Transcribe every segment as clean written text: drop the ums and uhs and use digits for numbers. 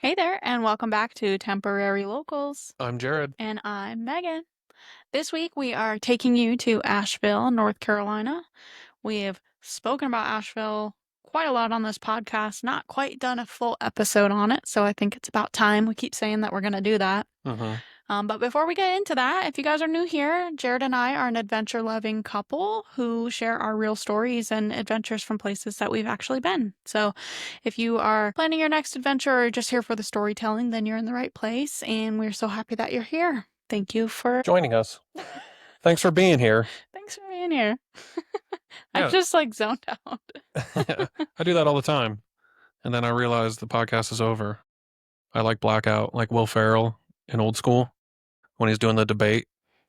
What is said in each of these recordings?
Hey there, and welcome back to Temporary Locals. I'm Jared. And I'm Megan. This week we are taking you to Asheville, North Carolina. We have spoken about Asheville quite a lot on this podcast, not quite done a full episode on it, so I think it's about time. We keep saying that we're going to do that. Mm-hmm. But before we get into that, if you guys are new here, Jared and I are an adventure loving couple who share our real stories and adventures from places that we've actually been. So if you are planning your next adventure or just here for the storytelling, then you're in the right place. And we're so happy that you're here. Thank you for Joining us. Thanks for being here. Thanks for being here. I Yeah. just zoned out. I do that all the time. And then I realize the podcast is over. I like blackout, like Will Ferrell in Old School when he's doing the debate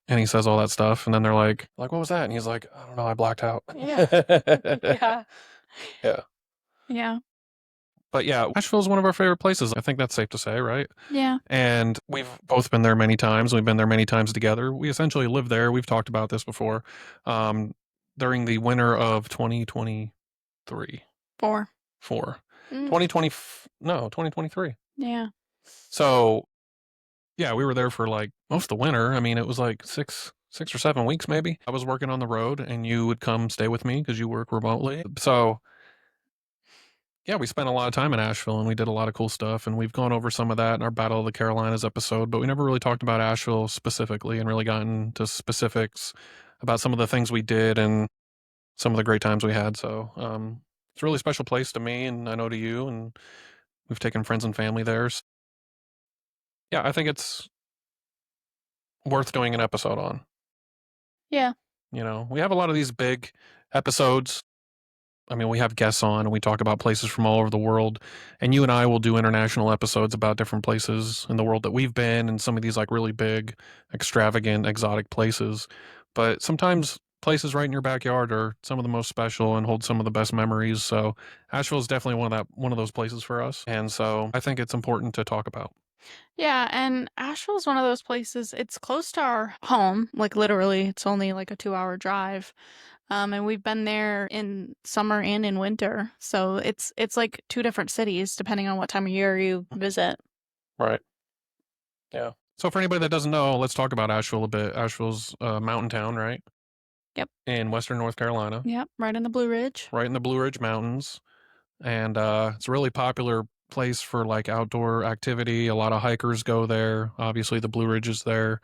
and he says all that stuff. And then they're like, what was that? And he's like, I don't know. I blacked out. Yeah. Yeah. Yeah. Yeah. But yeah, Asheville is one of our favorite places. I think that's safe to say, right? Yeah. And we've both been there many times. We've been there many times together. We essentially live there. We've talked about this before. During the winter of 2023. 4. 2023. Yeah. So, yeah, we were there for like most of the winter. I mean, it was like 6 or 7 weeks maybe. I was working on the road and you would come stay with me because you work remotely. So, yeah, we spent a lot of time in Asheville and we did a lot of cool stuff. And we've gone over some of that in our Battle of the Carolinas episode, but we never really talked about Asheville specifically and really gotten to specifics about some of the things we did and some of the great times we had. So, it's a really special place to me and I know to you. And we've taken friends and family there. So, yeah, I think it's worth doing an episode on. Yeah. You know, we have a lot of these big episodes. I mean, we have guests on and we talk about places from all over the world. And you and I will do international episodes about different places in the world that we've been and some of these like really big, extravagant, exotic places. But sometimes places right in your backyard are some of the most special and hold some of the best memories. So Asheville is definitely one of those places for us. And so I think it's important to talk about. Yeah, and Asheville is one of those places. It's close to our home, like literally, it's only like a 2-hour drive. And we've been there in summer and in winter. So it's like two different cities depending on what time of year you visit. Right. Yeah. So for anybody that doesn't know, let's talk about Asheville a bit. Asheville's a mountain town, right? Yep. In western North Carolina. Yep, right in the Blue Ridge. Right in the Blue Ridge Mountains. And it's a really popular place for like outdoor activity. A lot of hikers go there. Obviously, the Blue Ridge is there.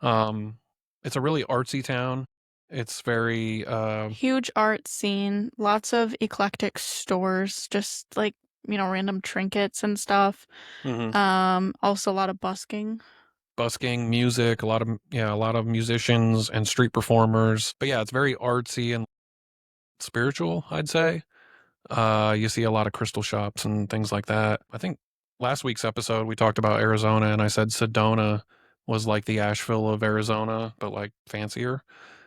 It's a really artsy town. It's very Huge art scene, lots of eclectic stores, just like, random trinkets and stuff. Also a lot of busking. busking, music, a lot of musicians and street performers. But yeah, it's very artsy and spiritual, I'd say. You see a lot of crystal shops and things like that. I think last week's episode we talked about Arizona and I said Sedona was like the Asheville of Arizona, but like fancier.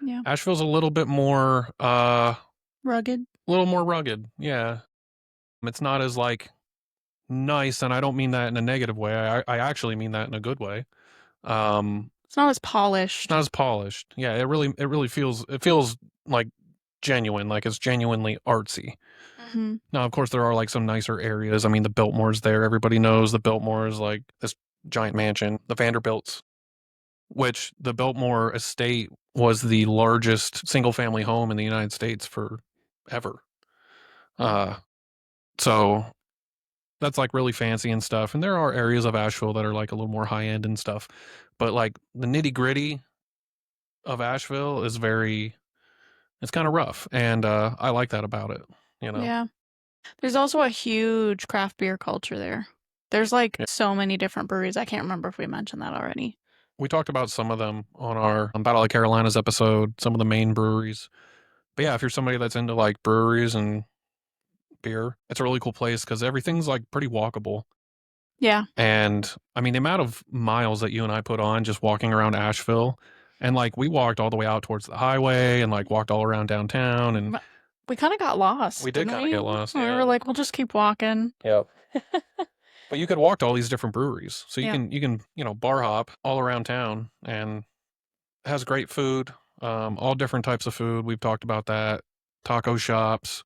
Yeah. Asheville's a little bit more Rugged. a little more rugged. Yeah. It's not as like nice, and I don't mean that in a negative way. I actually mean that in a good way. It's not as It's polished. not as polished. Yeah, it really feels like genuine, like it's genuinely artsy. Hmm. Now, of course, there are like some nicer areas. I mean, the Biltmore's there. Everybody knows the Biltmore is like this giant mansion. The Vanderbilts, which the Biltmore estate was the largest single family home in the United States forever. So that's like really fancy and stuff. And there are areas of Asheville that are like a little more high end and stuff. But like the nitty gritty of Asheville is it's kind of rough. And I like that about it, you know? Yeah. There's also a huge craft beer culture there. There's like Yeah. so many different breweries. I can't remember if we mentioned that already. We talked about some of them on our Battle of the Carolinas episode, some of the main breweries. But yeah, if you're somebody that's into like breweries and beer, it's a really cool place because everything's like pretty walkable. Yeah. And I mean, the amount of miles that you and I put on just walking around Asheville, and like we walked all the way out towards the highway and like walked all around downtown, and We kind of got lost. we did didn't kind of get lost. We Yeah. were like, we'll just keep walking. Yep. But you could walk to all these different breweries, so Yeah. you can bar hop all around town, and it has great food, all different types of food. We've talked about that. Taco shops,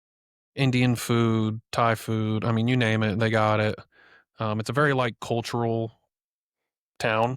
Indian food, Thai food. I mean, you name it, they got it. It's a very like cultural town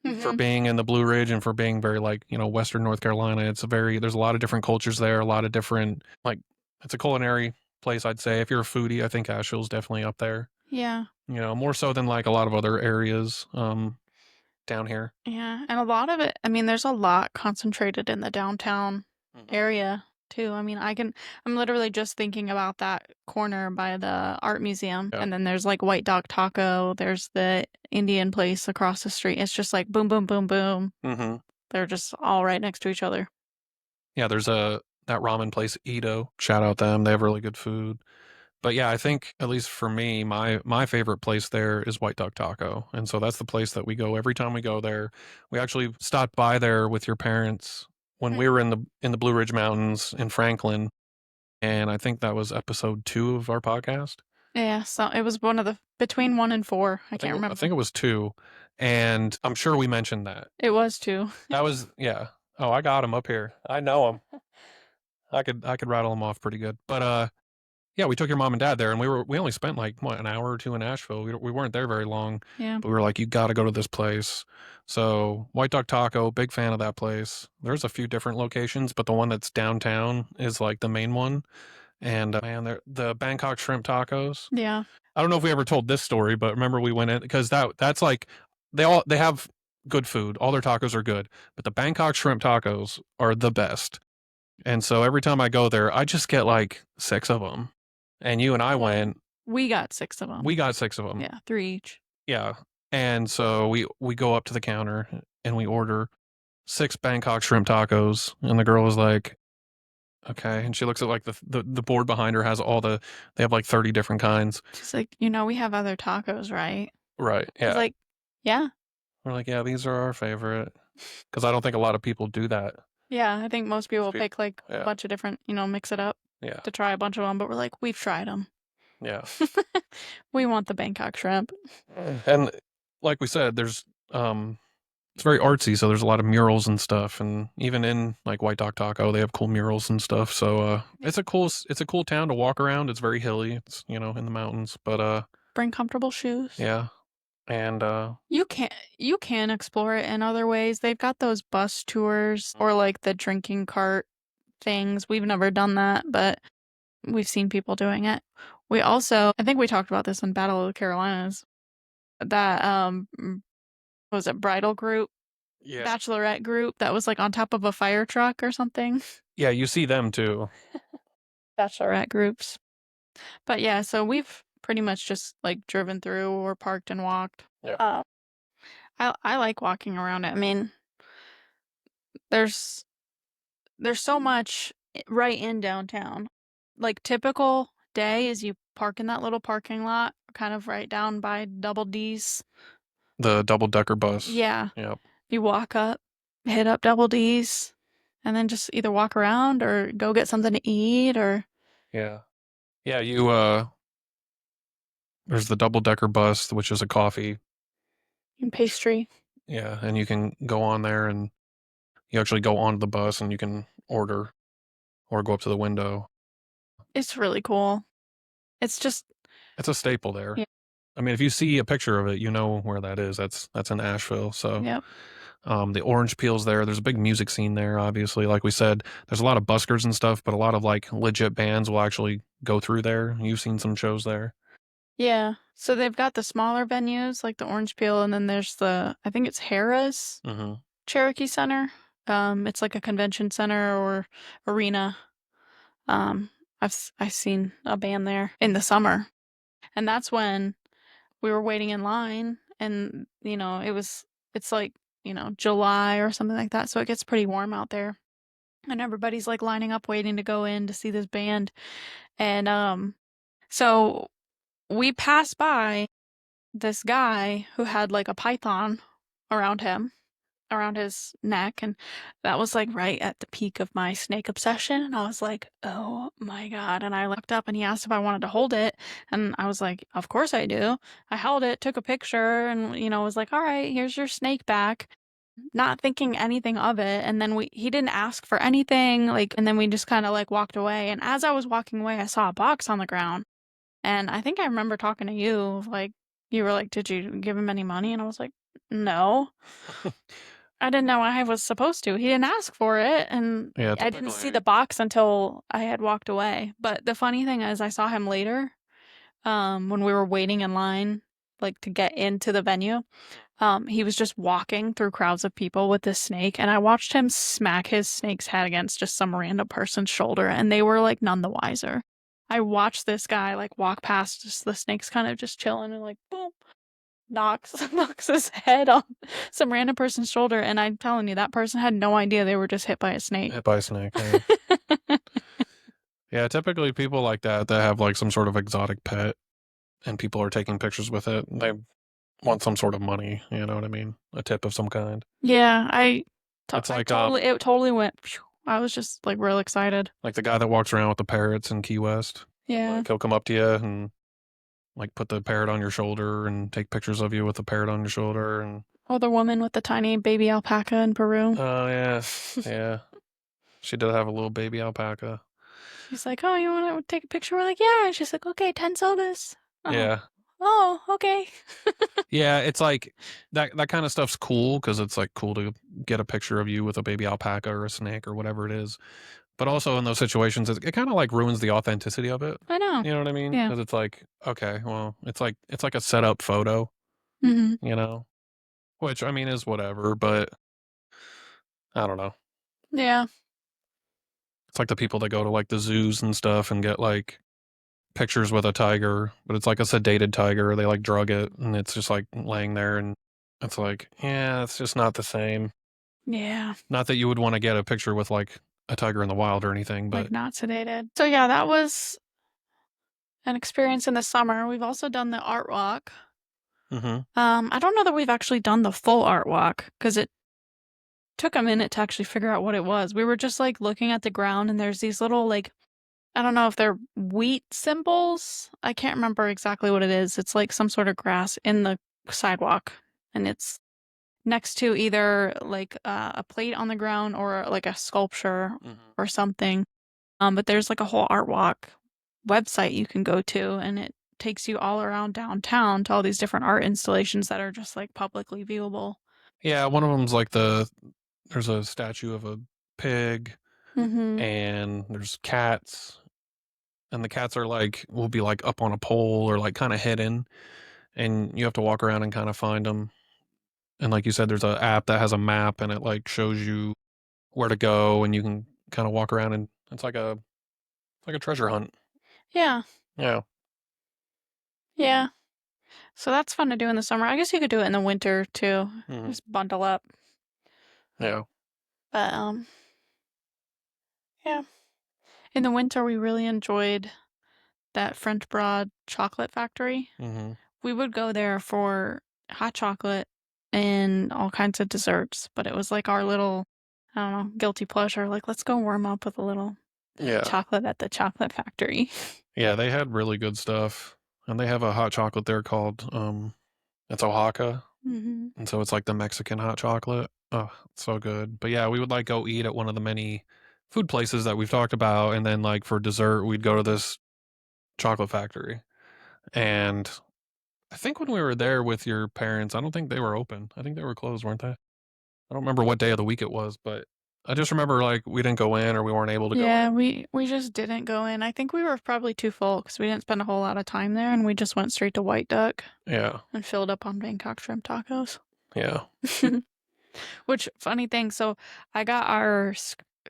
for Mm-hmm. being in the Blue Ridge and for being very like, Western North Carolina. There's a lot of different cultures there, a lot of different like it's a culinary place, I'd say. If you're a foodie, I think Asheville's definitely up there. Yeah. More so than like a lot of other areas down here. Yeah. And a lot of it, I mean, there's a lot concentrated in the downtown Mhm. area too. I mean, I'm literally just thinking about that corner by the art museum. Yeah. And then there's like White Dog Taco, there's the Indian place across the street. It's just like boom, boom, boom, boom. Mm-hmm. They're just all right next to each other. Yeah, there's that ramen place Edo. Shout out them. They have really good food. But yeah, I think at least for me, my favorite place there is White Duck Taco, and so that's the place that we go every time we go there. We actually stopped by there with your parents when we were in the Blue Ridge Mountains in Franklin, and I think that was episode 2 of our podcast. Yeah, so it was one of the between 1 and 4. I can't I remember. think it was 2, and I'm sure we mentioned that. It was 2. That was yeah. Oh, I got him up here. I know him. I could rattle him off pretty good. But yeah, we took your mom and dad there, and we only spent like what, an hour or two in Asheville. We weren't there very long, Yeah. but we were like, you got to go to this place. So White Duck Taco, big fan of that place. There's a few different locations, but the one that's downtown is like the main one. And man, the Bangkok shrimp tacos. Yeah. I don't know if we ever told this story, but remember we went in because that's like they have good food. All their tacos are good, but the Bangkok shrimp tacos are the best. And so every time I go there, I just get like 6 of them. And you and I went. We got 6 of them. We got 6 of them. Yeah, 3 each. Yeah. And so we go up to the counter and we order 6 Bangkok shrimp tacos, and the girl was like, "Okay." And she looks at like the board behind her has they have like 30 different kinds. She's like, we have other tacos, right? Right. I was Yeah. like, yeah. We're like, "Yeah, these are our favorite." Cuz I don't think a lot of people do that. Yeah, I think most people pick like a Yeah. bunch of different, mix it up Yeah. to try a bunch of them, but we're like, we've tried them. Yeah. We want the Bangkok shrimp. And like we said, there's it's very artsy, so there's a lot of murals and stuff, and even in like White Dog Taco, they have cool murals and stuff. So it's a cool town to walk around. It's very hilly. It's in the mountains, but Bring comfortable shoes. yeah, and You can explore it in other ways. They've got those bus tours or like the drinking cart things. We've never done that, but we've seen people doing it. We also, I think we talked about this in Battle of the Carolinas, that was it bridal group, yeah, bachelorette group that was like on top of a fire truck or something. yeah, you see them too. Bachelorette groups. But yeah, so we've pretty much just like driven through or parked and walked. Yeah. I like walking around it. I mean, there's so much right in downtown. Like typical day is you park in that little parking lot, kind of right down by Double D's. The double-decker bus. Yeah. Yep. You walk up, hit up Double D's, and then just either walk around or go get something to eat or Yeah. Yeah, there's the double-decker bus, which is a coffee. pastry. Yeah, and you can go on there and you actually go onto the bus and you can order or go up to the window. It's really cool. It's just, It's a staple there. yeah. I mean, if you see a picture of it, you know where that is. That's in Asheville. So, Yep. the orange peels there. There's a big music scene there. Obviously, like we said, there's a lot of buskers and stuff, but a lot of like legit bands will actually go through there. You've seen some shows there. Yeah. So they've got the smaller venues like the Orange Peel, and then there's I think it's Harrah's Mm-hmm. Cherokee Center. It's like a convention center or arena. I've seen a band there in the summer, and that's when we were waiting in line, and it's like July or something like that, so it gets pretty warm out there, and everybody's like lining up waiting to go in to see this band, and so we passed by this guy who had like a python around his neck, and that was like right at the peak of my snake obsession, and I was like, oh my god. And I looked up and he asked if I wanted to hold it, and I was like, of course I do. I held it, took a picture, and was like, all right, here's your snake back, not thinking anything of it. And then he didn't ask for anything, like, and then we just kind of like walked away, and as I was walking away I saw a box on the ground, and I think I remember talking to you like, you were like, "Did you give him any money?" And I was like, "No." I didn't know I was supposed to. He didn't ask for it, and Yeah, I didn't see typically. the box until I had walked away. But the funny thing is, I saw him later, when we were waiting in line, like to get into the venue. He was just walking through crowds of people with this snake, and I watched him smack his snake's head against just some random person's shoulder, and they were like none the wiser. I watched this guy like walk past, just the snake's kind of just chilling, and like boom, knocks knocks his head on some random person's shoulder, and I'm telling you, that person had no idea they were just hit by a snake. Hit by a snake. Yeah. Yeah, typically people like that have like some sort of exotic pet and people are taking pictures with it. They want some sort of money, you know what I mean? A tip of some kind. Yeah, It's I totally it totally went. Phew. I was just like real excited. like the guy that walks around with the parrots in Key West. Yeah. Like he'll come up to you and like put the parrot on your shoulder and take pictures of you with the parrot on your shoulder and Or the woman with the tiny baby alpaca in Peru. oh yeah. Yeah. She did have a little baby alpaca. She's like, "Oh, you want to take a picture?" We're like, "Yeah." And she's like, "Okay, 10 sodas." Oh, Yeah. oh, okay. Yeah, it's like that kind of stuff's cool because it's like cool to get a picture of you with a baby alpaca or a snake or whatever it is. But also in those situations, it kind of like ruins the authenticity of it. I know. You know what I mean? Yeah. Because it's like, okay, well, it's like a setup photo, Mm-hmm. you know, which I mean is whatever, but I don't know. Yeah. It's like the people that go to like the zoos and stuff and get like pictures with a tiger, but it's like a sedated tiger. They like drug it and it's just like laying there and it's like, yeah, it's just not the same. Yeah. Not that you would want to get a picture with like a tiger in the wild or anything, Like but not sedated. So yeah, that was an experience in the summer. We've also done the art walk. hmm I don't know that we've actually done the full art walk because it took a minute to actually figure out what it was. We were just like looking at the ground and there's these little like I don't know if they're wheat symbols. I can't remember exactly what it is. It's like some sort of grass in the sidewalk and it's next to either like a plate on the ground or like a sculpture hmm or something. But there's like a whole art walk website you can go to, and it takes you all around downtown to all these different art installations that are just like publicly viewable. yeah, one of them's like there's a statue of a pig Mm-hmm. and there's cats and the cats are like will be like up on a pole or like kind of hidden and you have to walk around and kind of find them. And like you said, there's an app that has a map and it like shows you where to go and you can kind of walk around and it's like a treasure hunt. Yeah, Yeah. yeah. So that's fun to do in the summer. I guess you could do it in the winter too. hmm Just bundle up. Yeah. But yeah. In the winter, we really enjoyed that French Broad chocolate factory. hmm We would go there for hot chocolate and all kinds of desserts, but it was like our little, I don't know, guilty pleasure. Like, let's go warm up with a little Yeah. chocolate at the chocolate factory. Yeah, they had really good stuff. And they have a hot chocolate there called it's Oaxaca. Mm-hmm. And so it's like the Mexican hot chocolate. Oh, it's so good. But yeah, we would like go eat at one of the many food places that we've talked about and then like for dessert we'd go to this chocolate factory. And I think when we were there with your parents, I don't think they were open. I think they were closed, weren't they? I don't remember what day of the week it was, but I just remember like we didn't go in or we weren't able to go Yeah, in. we just didn't go in. I think we were probably too full because we didn't spend a whole lot of time there, and we just went straight to White Duck Yeah. and filled up on Bangkok shrimp tacos. Yeah. Which funny thing, so I got our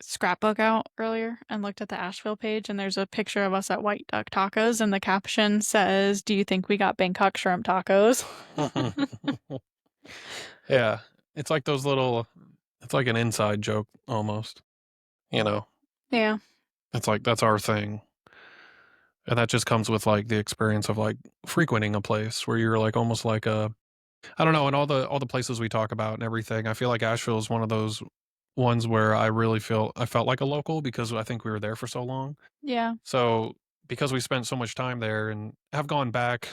scrapbook out earlier and looked at the Asheville page, and there's a picture of us at White Duck Tacos, and the caption says, "Do you think we got Bangkok shrimp tacos?" Yeah. It's like those little it's like an inside joke almost. You know. Yeah, It's like that's our thing. And that just comes with like the experience of like frequenting a place where you're like almost like a I don't know, and all the places we talk about and everything, I feel like Asheville is one of those ones where I felt like a local because I think we were there for so long. yeah, So because we spent so much time there and have gone back,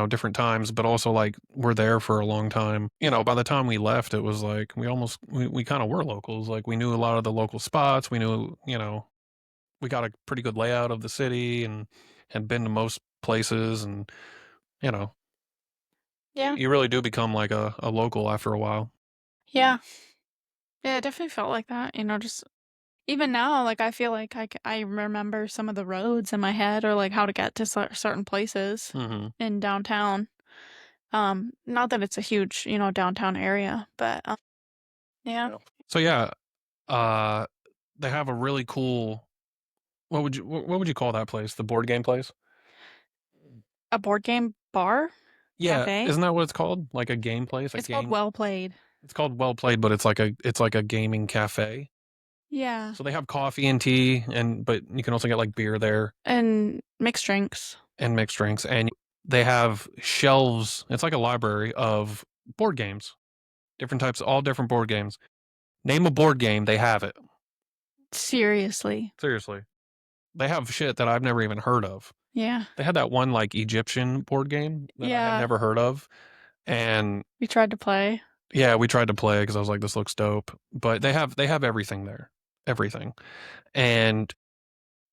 different times, but also like we're there for a long time. By the time we left, it was like we kind of were locals. Like we knew a lot of the local spots. We knew, we got a pretty good layout of the city and had been to most places and, you know, Yeah. You really do become like a local after a while. Yeah. Yeah, it definitely felt like that, just even now, like I feel like I remember some of the roads in my head or like how to get to certain places Mm-hmm. in downtown. Not that it's a huge, downtown area, but yeah, Yeah. So yeah, uh, they have a really cool. What would you call that place? The board game place? a board game bar, Yeah, cafe. isn't that what it's called? Like a game place, a It's called game. Well Played. It's called Well Played, but it's like a gaming cafe. Yeah, So they have coffee and tea, and but you can also get like beer there and mixed drinks. and mixed drinks, and they have shelves. It's like a library of board games, different types, all different board games. Name a board game, they have it. Seriously. Seriously, they have shit that I've never even heard of. Yeah. They had that one like Egyptian board game that I had Yeah. never heard of, and We tried to play. yeah, we tried to play because I was like, this looks dope. But they have everything there, everything, and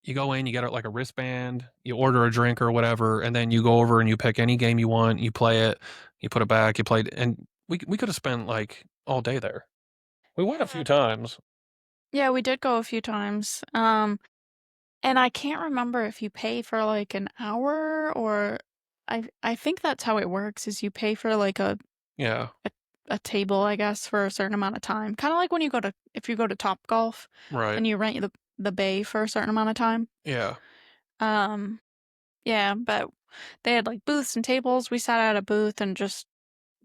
you go in, you get like a wristband, you order a drink or whatever, and then you go over and you pick any game you want, you play it, you put it back, you played, and we could have spent like all day there. We went a few times. Yeah, we did go a few times. And I can't remember if you pay for like an hour or I think that's how it works is you pay for like Yeah, a, a table, I guess, for a certain amount of time. Kind of like when you go to if you go to Top Golf right. and you rent the bay for a certain amount of time. Yeah, Um yeah, but they had like booths and tables. We sat at a booth and just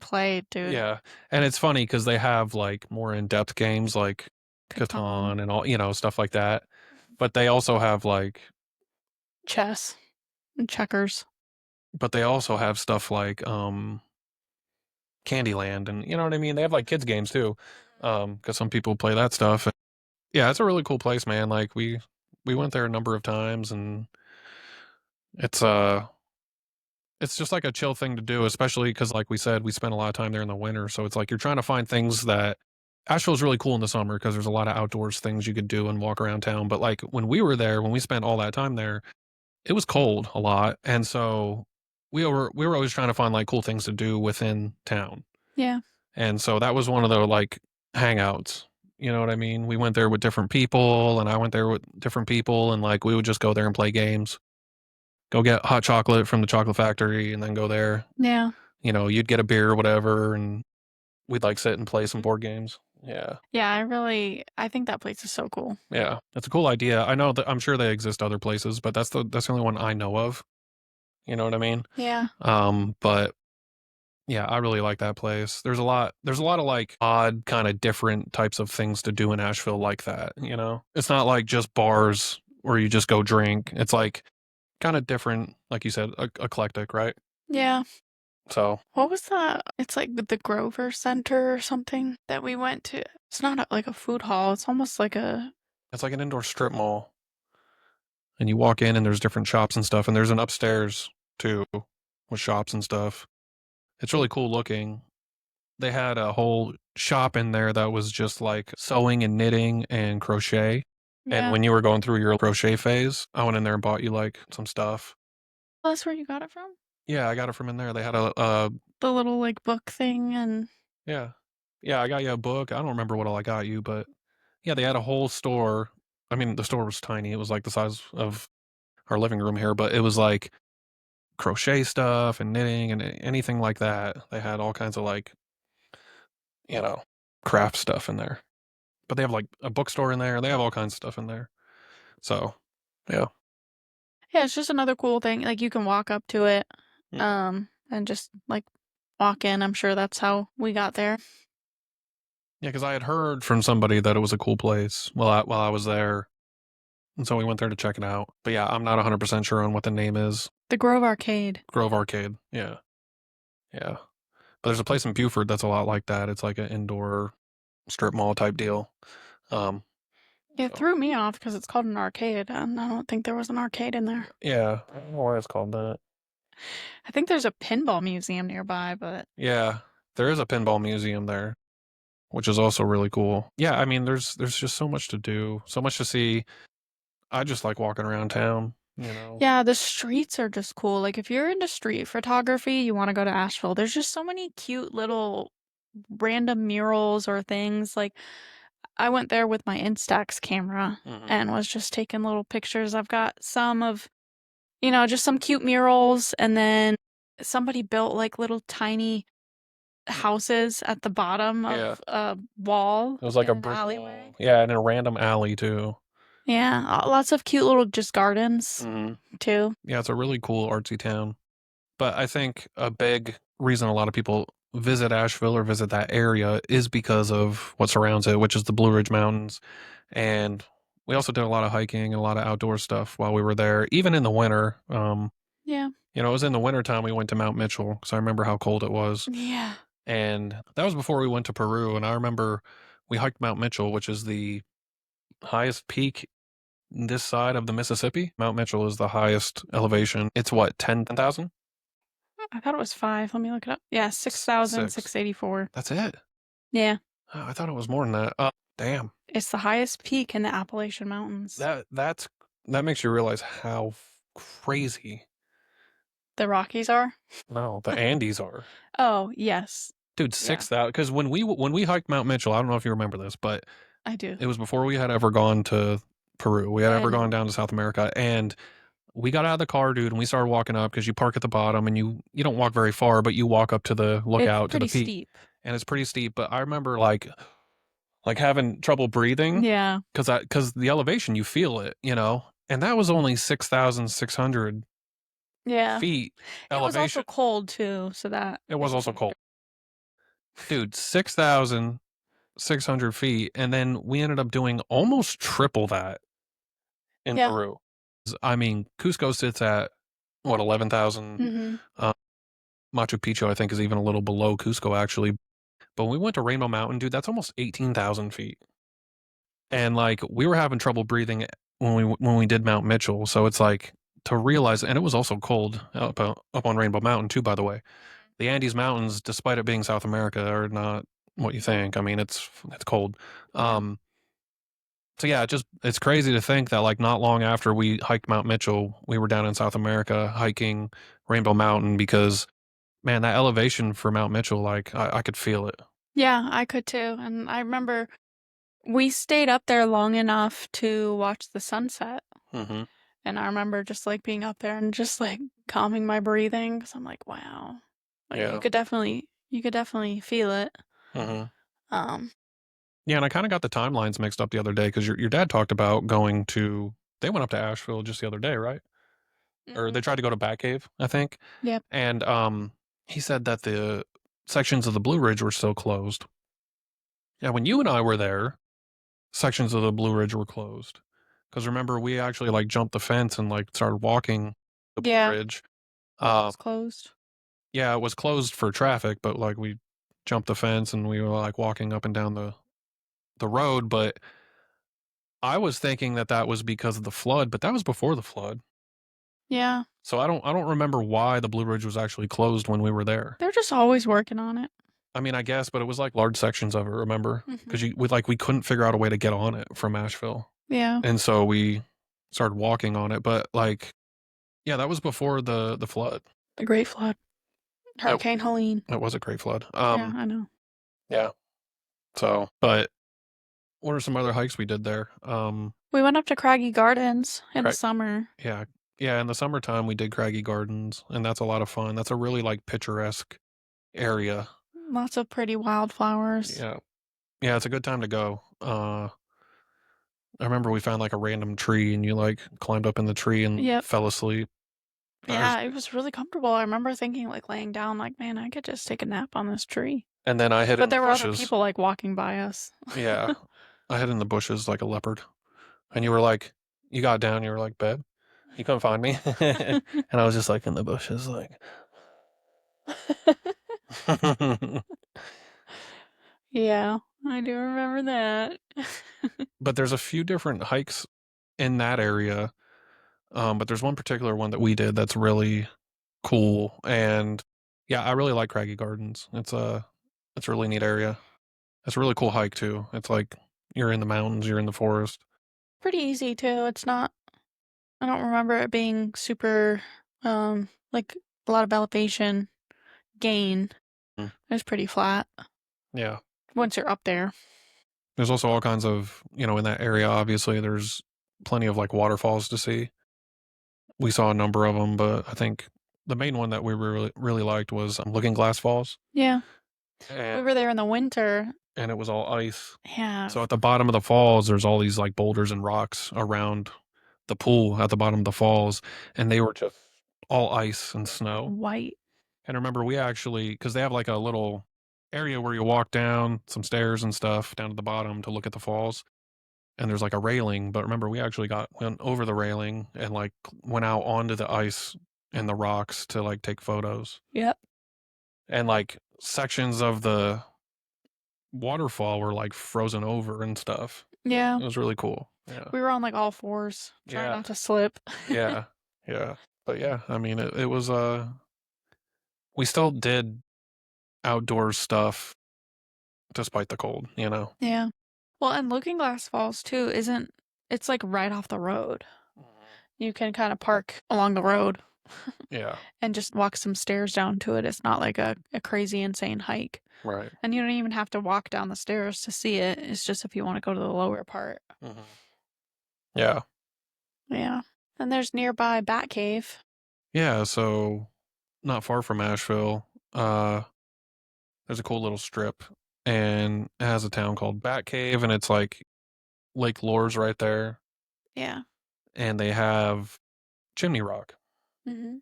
played, dude. yeah, and it's funny because they have like more in-depth games like Catan, Catan and all, stuff like that. But they also have like, chess, and checkers. but they also have stuff like Candyland, and you know what I mean. They have like kids games too, because some people play that stuff. Yeah, it's a really cool place, man. Like we went there a number of times, and it's it's just like a chill thing to do, especially because like we said, we spent a lot of time there in the winter, so it's like you're trying to find things that Asheville's really cool in the summer because there's a lot of outdoors things you could do and walk around town. But like when we were there, when we spent all that time there, it was cold a lot, and so we were always trying to find like cool things to do within town. Yeah. And so that was one of the like hangouts. You know what I mean? We went there with different people, and I went there with different people, and like we would just go there and play games. Go get hot chocolate from the chocolate factory, and then go there. Yeah. You'd get a beer or whatever, and we'd like sit and play some board games. Yeah, Yeah, I think that place is so cool. yeah, that's a cool idea. I know that I'm sure they exist other places, but that's the only one I know of. You know what I mean? Yeah. But yeah, I really like that place. There's a lot of like odd kind of different types of things to do in Asheville like that. It's not like just bars where you just go drink. It's like kind of different, like you said, eclectic, right? Yeah. So What was that? It's like the Grover Center or something that we went to. It's not like a food hall. It's almost like a it's like an indoor strip mall, and you walk in and there's different shops and stuff, and there's an upstairs too with shops and stuff. It's really cool looking. They had a whole shop in there that was just like sewing and knitting and crochet. And yeah. when you were going through your crochet phase, I went in there and bought you like some stuff. Oh, that's where you got it from? Yeah, I got it from in there. They had a The little like book thing and yeah. Yeah, I got you a book. I don't remember what all I got you, but yeah, they had a whole store. I mean, the store was tiny. It was like the size of our living room here, but it was like crochet stuff and knitting and anything like that. They had all kinds of like, you know, craft stuff in there. But they have like a bookstore in there. They have all kinds of stuff in there. So, yeah. yeah, it's just another cool thing. Like you can walk up to it, Mhm. and just like walk in. I'm sure that's how we got there. Yeah, because I had heard from somebody that it was a cool place while I was there, and so we went there to check it out. But yeah, I'm not 100% sure on what the name is. The Grove Arcade. Grove Arcade. Yeah, yeah. But there's a place in Buford that's a lot like that. It's like an indoor strip mall type deal. Um, It so threw me off because it's called an arcade, and I don't think there was an arcade in there. yeah, I don't know why it's called that. I think there's a pinball museum nearby, but Yeah, there is a pinball museum there, which is also really cool. Yeah, I mean, there's just so much to do, so much to see. I just like walking around town. you know. Yeah, the streets are just cool. Like if you're into street photography, you want to go to Asheville. There's just so many cute little random murals or things. Like I went there with my Instax camera Hmm. and was just taking little pictures. I've got some of, just some cute murals, and then somebody built like little tiny houses at the bottom Yeah. of a wall It was like in a an brick alleyway. wall. Yeah, in a random alley too. Yeah, lots of cute little just gardens Hmm. too. Yeah, it's a really cool artsy town. But I think a big reason a lot of people visit Asheville or visit that area is because of what surrounds it, which is the Blue Ridge Mountains. And we also did a lot of hiking and a lot of outdoor stuff while we were there, even in the winter. Yeah. It was in the wintertime we went to Mount Mitchell because I remember how cold it was. Yeah. And that was before we went to Peru. And I remember we hiked Mount Mitchell, which is the highest peak this side of the Mississippi. Mount Mitchell is the highest elevation. It's what, 10,000? I thought it was 5. Let me look it up. Yeah, Six. 6,684. That's it. Yeah. Oh, I thought it was more than that. Damn. It's the highest peak in the Appalachian Mountains. That makes you realize how crazy. The Rockies are? No, the Andes are. Oh, yes. Dude, Yeah, 6,000. Because when we hiked Mount Mitchell, I don't know if you remember this, but I do. it was before we had ever gone to Peru. We had I ever gone know. down to South America, and we got out of the car, dude, and we started walking up because you park at the bottom and you don't walk very far, but you walk up to the It's lookout to the pretty peak, steep. and it's pretty steep. But I remember like having trouble breathing Yeah. because the elevation you feel it, and that was only 6,600 Yeah. feet It was also elevation. cold too, so that It was makes also it cold, dude. 6,600 feet, and then we ended up doing almost triple that in Yeah. Peru. I mean, Cusco sits at what 11,000. Mm-hmm. Machu Picchu, I think, is even a little below Cusco actually. But when we went to Rainbow Mountain, dude, that's almost 18,000 feet. And like we were having trouble breathing when we did Mount Mitchell. So it's like to realize, and it was also cold up on Rainbow Mountain too. By the way, the Andes Mountains, despite it being South America, are not what you think. I mean, it's cold. Yeah. So yeah, it's crazy to think that like not long after we hiked Mount Mitchell, we were down in South America hiking Rainbow Mountain because man, that elevation for Mount Mitchell, like I could feel it. Yeah, I could too. And I remember we stayed up there long enough to watch the sunset. Hmm. And I remember just like being up there and just like calming my breathing because I'm like, wow. Like Yeah. you could definitely feel it. Hmm. Um, Yeah, and I kind of got the timelines mixed up the other day because your dad talked about going to. They went up to Asheville just the other day, right? Or hmm they tried to go to Batcave, I think. Yep. And he said that the sections of the Blue Ridge were still closed. Yeah, when you and I were there, sections of the Blue Ridge were closed. Because remember, we actually like jumped the fence and like started walking the Blue Yeah, Ridge. it Um, was closed. yeah, it was closed for traffic, but like we jumped the fence and we were like walking up and down the road. But I was thinking that that was because of the flood, but that was before the flood. Yeah, So I don't remember why the Blue Ridge was actually closed when we were there. they're just always working on it. I mean, I guess, but it was like large sections of it. Remember, hmm because we couldn't figure out a way to get on it from Asheville, Yeah, and so we started walking on it. But like, yeah, that was before the flood. the Great Flood, It, Hurricane Helene. it was a great flood. Yeah, I know. Yeah. So, but what are some other hikes we did there? We went up to Craggy Gardens in the Cra- summer. yeah, yeah. In the summertime, we did Craggy Gardens, and that's a lot of fun. That's a really like picturesque area. Lots of pretty wildflowers. Yeah, yeah. It's a good time to go. I remember we found like a random tree, and you like climbed up in the tree and Yep. fell asleep. Yeah, it was really comfortable. I remember thinking, like, laying down, like, man, I could just take a nap on this tree. And then I hid But in the there were other bushes. people, like, walking by us. Yeah, I hid in the bushes like a leopard. And you were like, you got down, you were like, babe, you couldn't find me. And I was just like in the bushes, like. Yeah, I do remember that. But there's a few different hikes in that area. But there's one particular one that we did that's really cool. And yeah, I really like Craggy Gardens. It's a really neat area. It's a really cool hike too. It's like you're in the mountains, you're in the forest. Pretty easy, too. It's not. I don't remember it being super, like a lot of elevation gain. Mm. It was pretty flat Yeah. once you're up there. There's also all kinds of, in that area, obviously, there's plenty of like waterfalls to see. We saw a number of them, but I think the main one that we really, really liked was Looking Glass Falls. Yeah. And, We were there in the winter. and it was all ice. Yeah. So at the bottom of the falls, there's all these like boulders and rocks around the pool at the bottom of the falls, and they were just all ice and snow. White. And remember, we actually, because they have like a little area where you walk down some stairs and stuff down to the bottom to look at the falls. And there's like a railing, but remember, we actually went over the railing and like went out onto the ice and the rocks to like take photos. Yep. And like sections of the waterfall were like frozen over and stuff. Yeah. It was really cool. Yeah. We were on like all fours, trying Yeah. not to slip. Yeah. Yeah. But yeah, I mean, it was, we still did outdoor stuff despite the cold, Yeah. Well, and Looking Glass Falls too isn't, it's like right off the road. You can kind of park along the road Yeah. and just walk some stairs down to it. It's not like a crazy insane hike. Right. And you don't even have to walk down the stairs to see it. It's just if you want to go to the lower part. Mm-hmm. Yeah. Yeah. And there's nearby Bat Cave. Yeah. So not far from Asheville, there's a cool little strip, and it has a town called Bat Cave, and it's like Lake Lore's right there, Yeah. and they have Chimney Rock. Mm-hmm.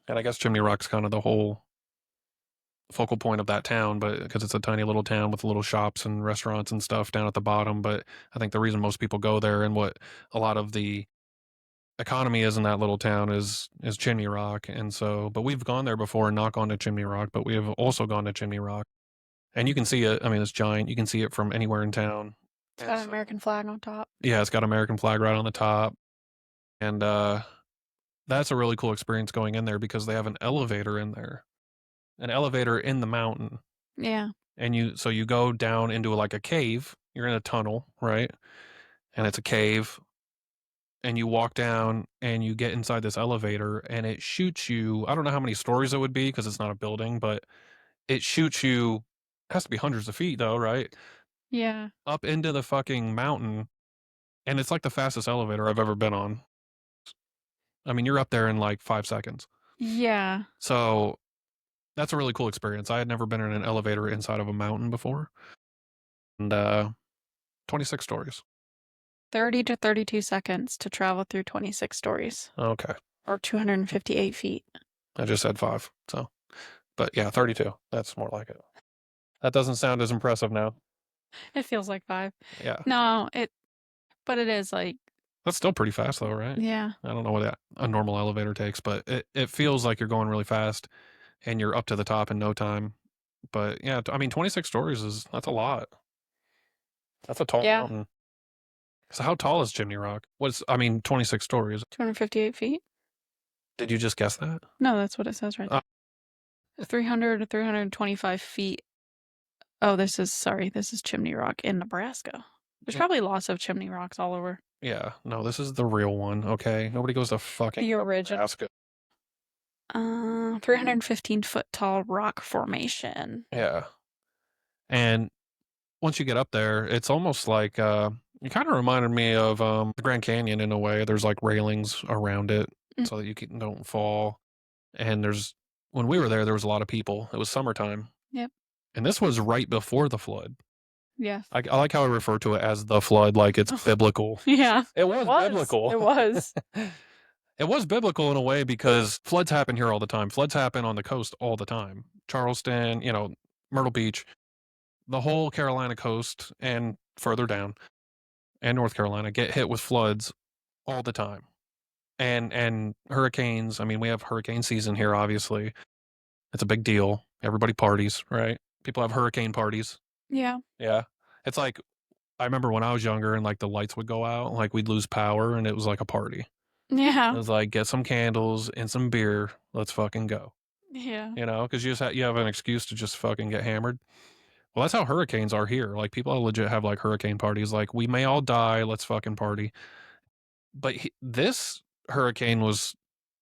And I guess Chimney Rock's kind of the whole focal point of that town, but because it's a tiny little town with little shops and restaurants and stuff down at the bottom. But I think the reason most people go there and what a lot of the economy is in that little town is Chimney Rock. And so, but we've gone there before and not gone to Chimney Rock, but we have also gone to Chimney Rock. And you can see it. I mean, it's giant. You can see it from anywhere in town. It's got an American flag on top. Yeah, it's got American flag right on the top. And that's a really cool experience going in there because they have an elevator in there. An elevator in the mountain. Yeah. And you go down into like a cave. You're in a tunnel, right? And it's a cave. And you walk down and you get inside this elevator and it shoots you. I don't know how many stories it would be because it's not a building, but it shoots you. It has to be hundreds of feet though, right? Yeah. Up into the fucking mountain. And it's like the fastest elevator I've ever been on. I mean, you're up there in like 5 seconds. Yeah. So that's a really cool experience. I had never been in an elevator inside of a mountain before. And 26 stories. 30 to 32 seconds to travel through 26 stories. Okay. Or 258 feet. I just said 5. So, but yeah, 32. That's more like it. That doesn't sound as impressive now. It feels like 5. Yeah. No, but it is like. That's still pretty fast though, right? Yeah. I don't know what a normal elevator takes, but it feels like you're going really fast and you're up to the top in no time. But yeah, I mean, 26 stories that's a lot. That's a tall mountain. So how tall is Chimney Rock? 26 stories. 258 feet? Did you just guess that? No, that's what it says right there. 300 to 325 feet. Oh, this is Chimney Rock in Nebraska. There's probably lots of chimney rocks all over. Yeah, no, this is the real one, okay? Nobody goes to fucking The original. Nebraska. 315 foot tall rock formation. Yeah. And once you get up there, it's almost like it kind of reminded me of the Grand Canyon in a way. There's like railings around it so that you don't fall. And when we were there was a lot of people. It was summertime. Yep. And this was right before the flood. Yeah. I like how I refer to it as the flood, like it's biblical. Yeah. It was biblical. It was. It was biblical in a way because floods happen here all the time. Floods happen on the coast all the time. Charleston, Myrtle Beach, the whole Carolina coast and further down and North Carolina get hit with floods all the time. And hurricanes, I mean, we have hurricane season here, obviously. It's a big deal. Everybody parties, right? People have hurricane parties. Yeah. Yeah. It's like, I remember when I was younger and like the lights would go out, like we'd lose power and it was like a party. Yeah. It was like, get some candles and some beer. Let's fucking go. Yeah. Because you have an excuse to just fucking get hammered. Well, that's how hurricanes are here. Like people legit have like hurricane parties. Like we may all die. Let's fucking party. But this hurricane was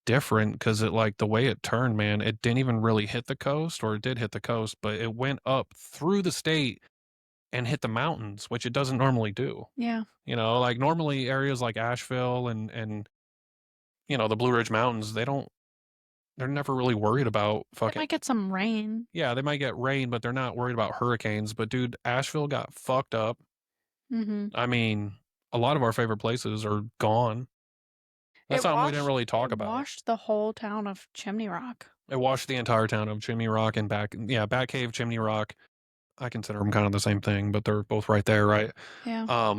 different because it like the way it turned, man, it didn't even really hit the coast, or it did hit the coast, but it went up through the state and hit the mountains, which it doesn't normally do. Yeah. Like normally areas like Asheville and the Blue Ridge Mountains, they're never really worried about They fucking. might get some rain. Yeah, they might get rain, but they're not worried about hurricanes. But dude, Asheville got fucked up. Mm-hmm. I mean, a lot of our favorite places are gone. That's something we didn't really talk It about. washed the whole town of Chimney Rock. It washed the entire town of Chimney Rock and Bat Cave, Chimney Rock. I consider them kind of the same thing, but they're both right there, right? Yeah.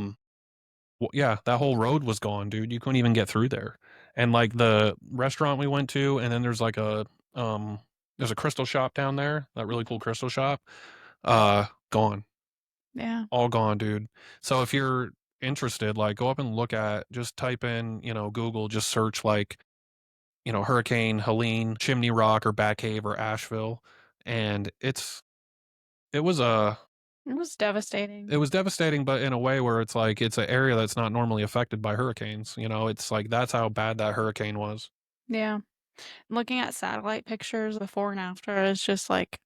Yeah, that whole road was gone, dude. You couldn't even get through there. And like the restaurant we went to, and then there's a crystal shop down there, that really cool crystal shop. Gone. Yeah. All gone, dude. So if you're interested, like go up and just type in, Google, just search like, Hurricane Helene, Chimney Rock or Batcave or Asheville. And it was It was devastating. it was devastating, but in a way where it's like it's an area that's not normally affected by hurricanes. It's like that's how bad that hurricane was. Yeah. Looking at satellite pictures before and after is just like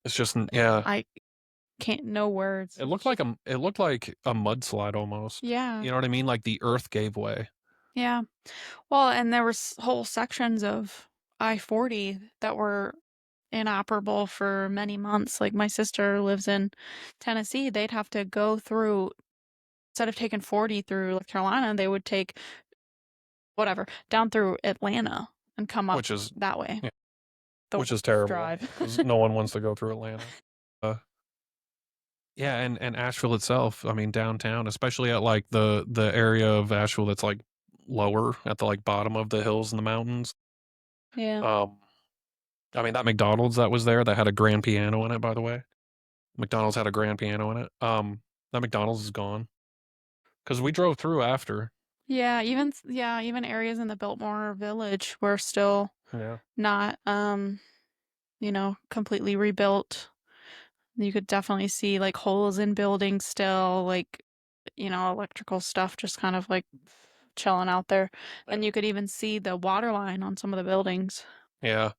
It's just yeah. I can't no words. It looked like a mudslide almost. Yeah. You know what I mean? Like the earth gave way. Yeah. Well, and there was whole sections of I-40 that were inoperable for many months. Like my sister lives in Tennessee. They'd have to go through, instead of taking 40 through North Carolina, they would take whatever down through Atlanta and come up Which is that way. yeah, The which is terrible drive. because no one wants to go through Atlanta. Uh, yeah, and Asheville itself. I mean, downtown, especially at like the area of Asheville that's like lower at the like bottom of the hills and the mountains. Yeah. I mean that McDonald's that was there that had a grand piano in it. By the way, McDonald's had a grand piano in it. That McDonald's is gone because we drove through after. Yeah, even areas in the Biltmore Village were still Yeah. not completely rebuilt. You could definitely see like holes in buildings still, like electrical stuff just kind of like chilling out there. And you could even see the water line on some of the buildings. Yeah.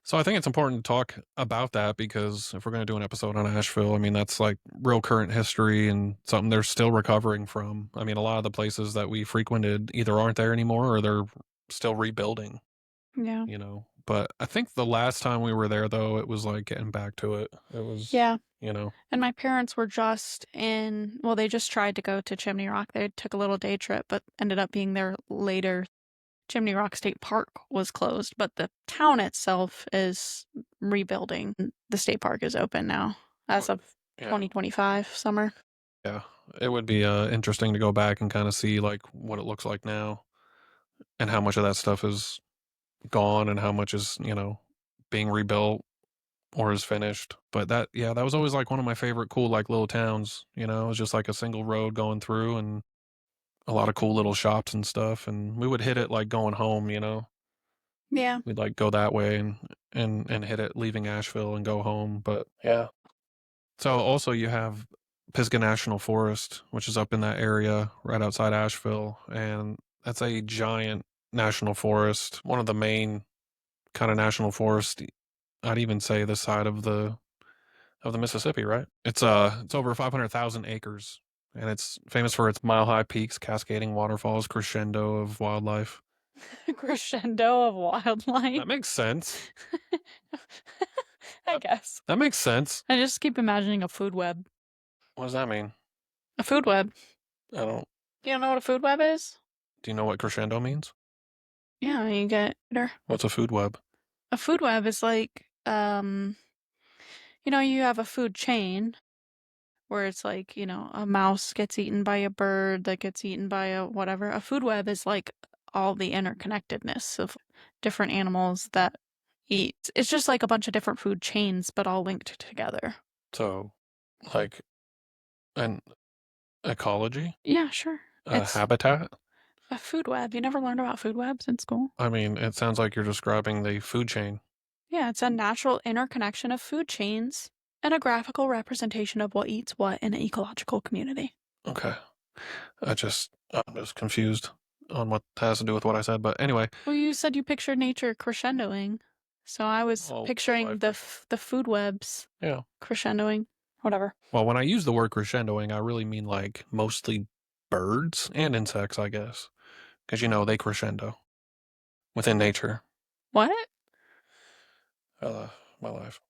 So I think it's important to talk about that because if we're going to do an episode on Asheville, I mean, that's like real current history and something they're still recovering from. I mean, a lot of the places that we frequented either aren't there anymore or they're still rebuilding, Yeah. But I think the last time we were there, though, it was like getting back to it. It was, Yeah. you know, And my parents were they just tried to go to Chimney Rock. They took a little day trip, but ended up being there later. Chimney Rock State Park was closed, but the town itself is rebuilding. The state park is open now as of 2025 summer. Yeah, it would be interesting to go back and kind of see like what it looks like now and how much of that stuff is gone and how much is, being rebuilt or is finished. But that was always like one of my favorite cool like little towns, it was just like a single road going through and a lot of cool little shops and stuff and we would hit it like going home, Yeah. We'd like go that way and hit it leaving Asheville and go home, but yeah. So also you have Pisgah National Forest, which is up in that area right outside Asheville, and that's a giant national forest, one of the main kind of national forests. I'd even say this side of the Mississippi, right? It's over 500,000 acres, and it's famous for its mile-high peaks, cascading waterfalls, crescendo of wildlife. Crescendo of wildlife. That makes sense. I guess. That makes sense. I just keep imagining a food web. What does that mean? A food web. I don't. You don't know what a food web is? Do you know what crescendo means? Yeah, you get it. What's a food web? A food web is like, you have a food chain where it's like, a mouse gets eaten by a bird that gets eaten by a whatever. A food web is like all the interconnectedness of different animals that eat. It's just like a bunch of different food chains, but all linked together. So, like, an ecology? Yeah, sure. It's Habitat? a food web. You never learned about food webs in school? I mean, it sounds like you're describing the food chain. Yeah, it's a natural interconnection of food chains and a graphical representation of what eats what in an ecological community. Okay. I'm just confused. on what has to do with what I said. But anyway, Well, you said you pictured nature crescendoing, so I was oh, picturing the food webs yeah. crescendoing. Whatever. Well, when I use the word crescendoing, I really mean like mostly birds and insects, I guess, because they crescendo within nature. What? My life.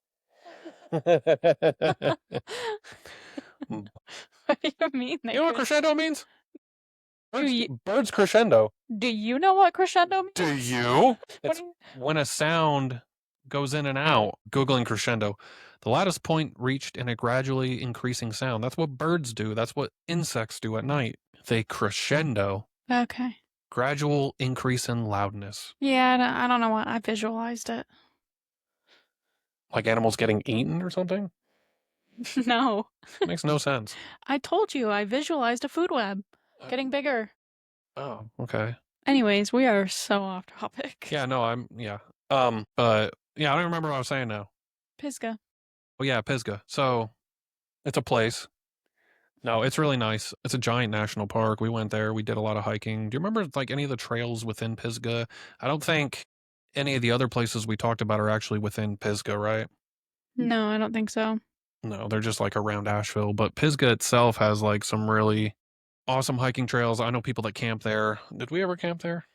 What do you mean they You know what crescendo means? Do you Birds crescendo. do you know what crescendo means? Do you? What It's do you? when a sound goes in and out. Googling crescendo. The loudest point reached in a gradually increasing sound. That's what birds do. That's what insects do at night. They crescendo. Okay. Gradual increase in loudness. Yeah, I don't know what I visualized it. Like animals getting eaten or something? No. Makes no sense. I told you I visualized a food web getting bigger. Oh, okay. Anyways, we are so off topic. Yeah, no, yeah. Yeah, I don't remember what I was saying now. Pisgah. Oh yeah, Pisgah. So it's a place. No, it's really nice. It's a giant national park. We went there. We did a lot of hiking. Do you remember like any of the trails within Pisgah? I don't think any of the other places we talked about are actually within Pisgah, right? No, I don't think so. No, they're just like around Asheville. But Pisgah itself has like some really awesome hiking trails. I know people that camp there. Did we ever camp there?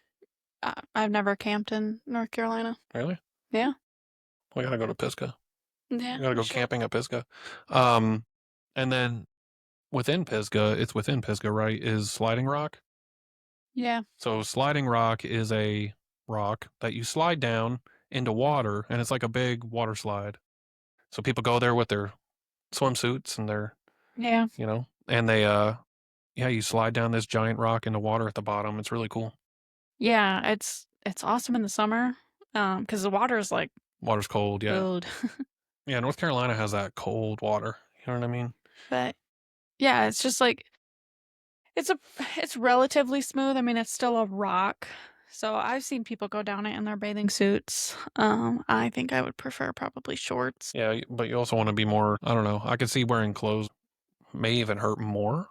I've never camped in North Carolina. Really? Yeah. We gotta go to Pisgah. Yeah. We gotta go Sure. camping at Pisgah. Um, and then within Pisgah, it's within Pisgah, right? Is Sliding Rock. Yeah. So Sliding Rock is a rock that you slide down into water, and it's like a big water slide. So people go there with their swimsuits and their, Yeah. and they yeah, you slide down this giant rock into water at the bottom. It's really cool. Yeah, it's awesome in the summer. Because the water is like Water's cold, yeah. cold. Yeah, North Carolina has that cold water. You know what I mean? But yeah, it's just like it's a it's relatively smooth. I mean, it's still a rock. So I've seen people go down it in their bathing suits. I think I would prefer probably shorts. Yeah, but you also want to be more, I don't know. I could see wearing clothes may even hurt more.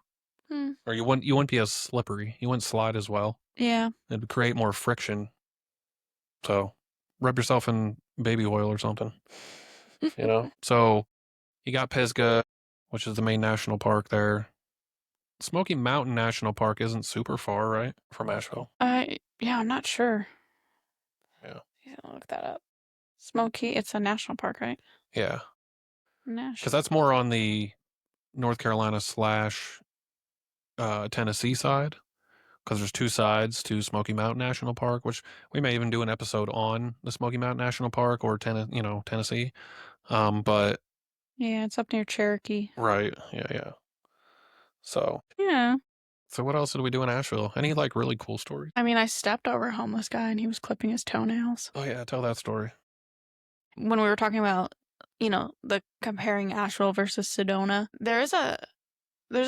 Hmm. Or you wouldn't be as slippery. You wouldn't slide as well. Yeah. It'd create more friction. So rub yourself in baby oil or something. So you got Pisgah, which is the main national park there. Smoky Mountain National Park isn't super far, right? From Asheville. Yeah, I'm not sure. Yeah. Yeah, I'll look that up. Smoky, it's a national park, right? Yeah. Because National. that's more on the North Carolina / Tennessee side. Because there's two sides to Smoky Mountain National Park, which we may even do an episode on the Smoky Mountain National Park or Tennessee. But Yeah, it's up near Cherokee. right, yeah. So Yeah. what else did we do in Asheville? Any like really cool stories? I mean, I stepped over a homeless guy and he was clipping his toenails. Oh yeah, tell that story. When we were talking about, the comparing Asheville versus Sedona, there's a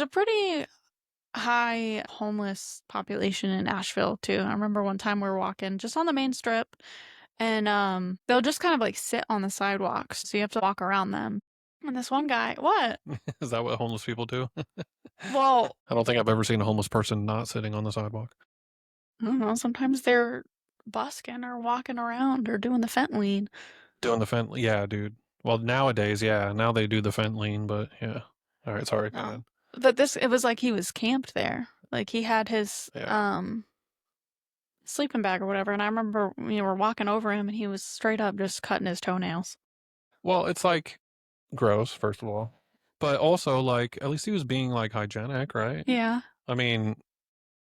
pretty high homeless population in Asheville too. I remember one time we were walking just on the main strip and they'll just kind of like sit on the sidewalks. So you have to walk around them. And this one guy, what? Is that what homeless people do? Well, I don't think I've ever seen a homeless person not sitting on the sidewalk. I don't know, sometimes they're busking or walking around or doing the fent lean. Doing the fent, yeah, dude. Well, nowadays, yeah, now they do the fent lean, but yeah. All right, sorry, go ahead. But it was like he was camped there. Like he had his Yeah. sleeping bag or whatever. And I remember we were walking over him and he was straight up just cutting his toenails. Well, it's like gross, first of all, but also like at least he was being like hygienic, right? Yeah. I mean,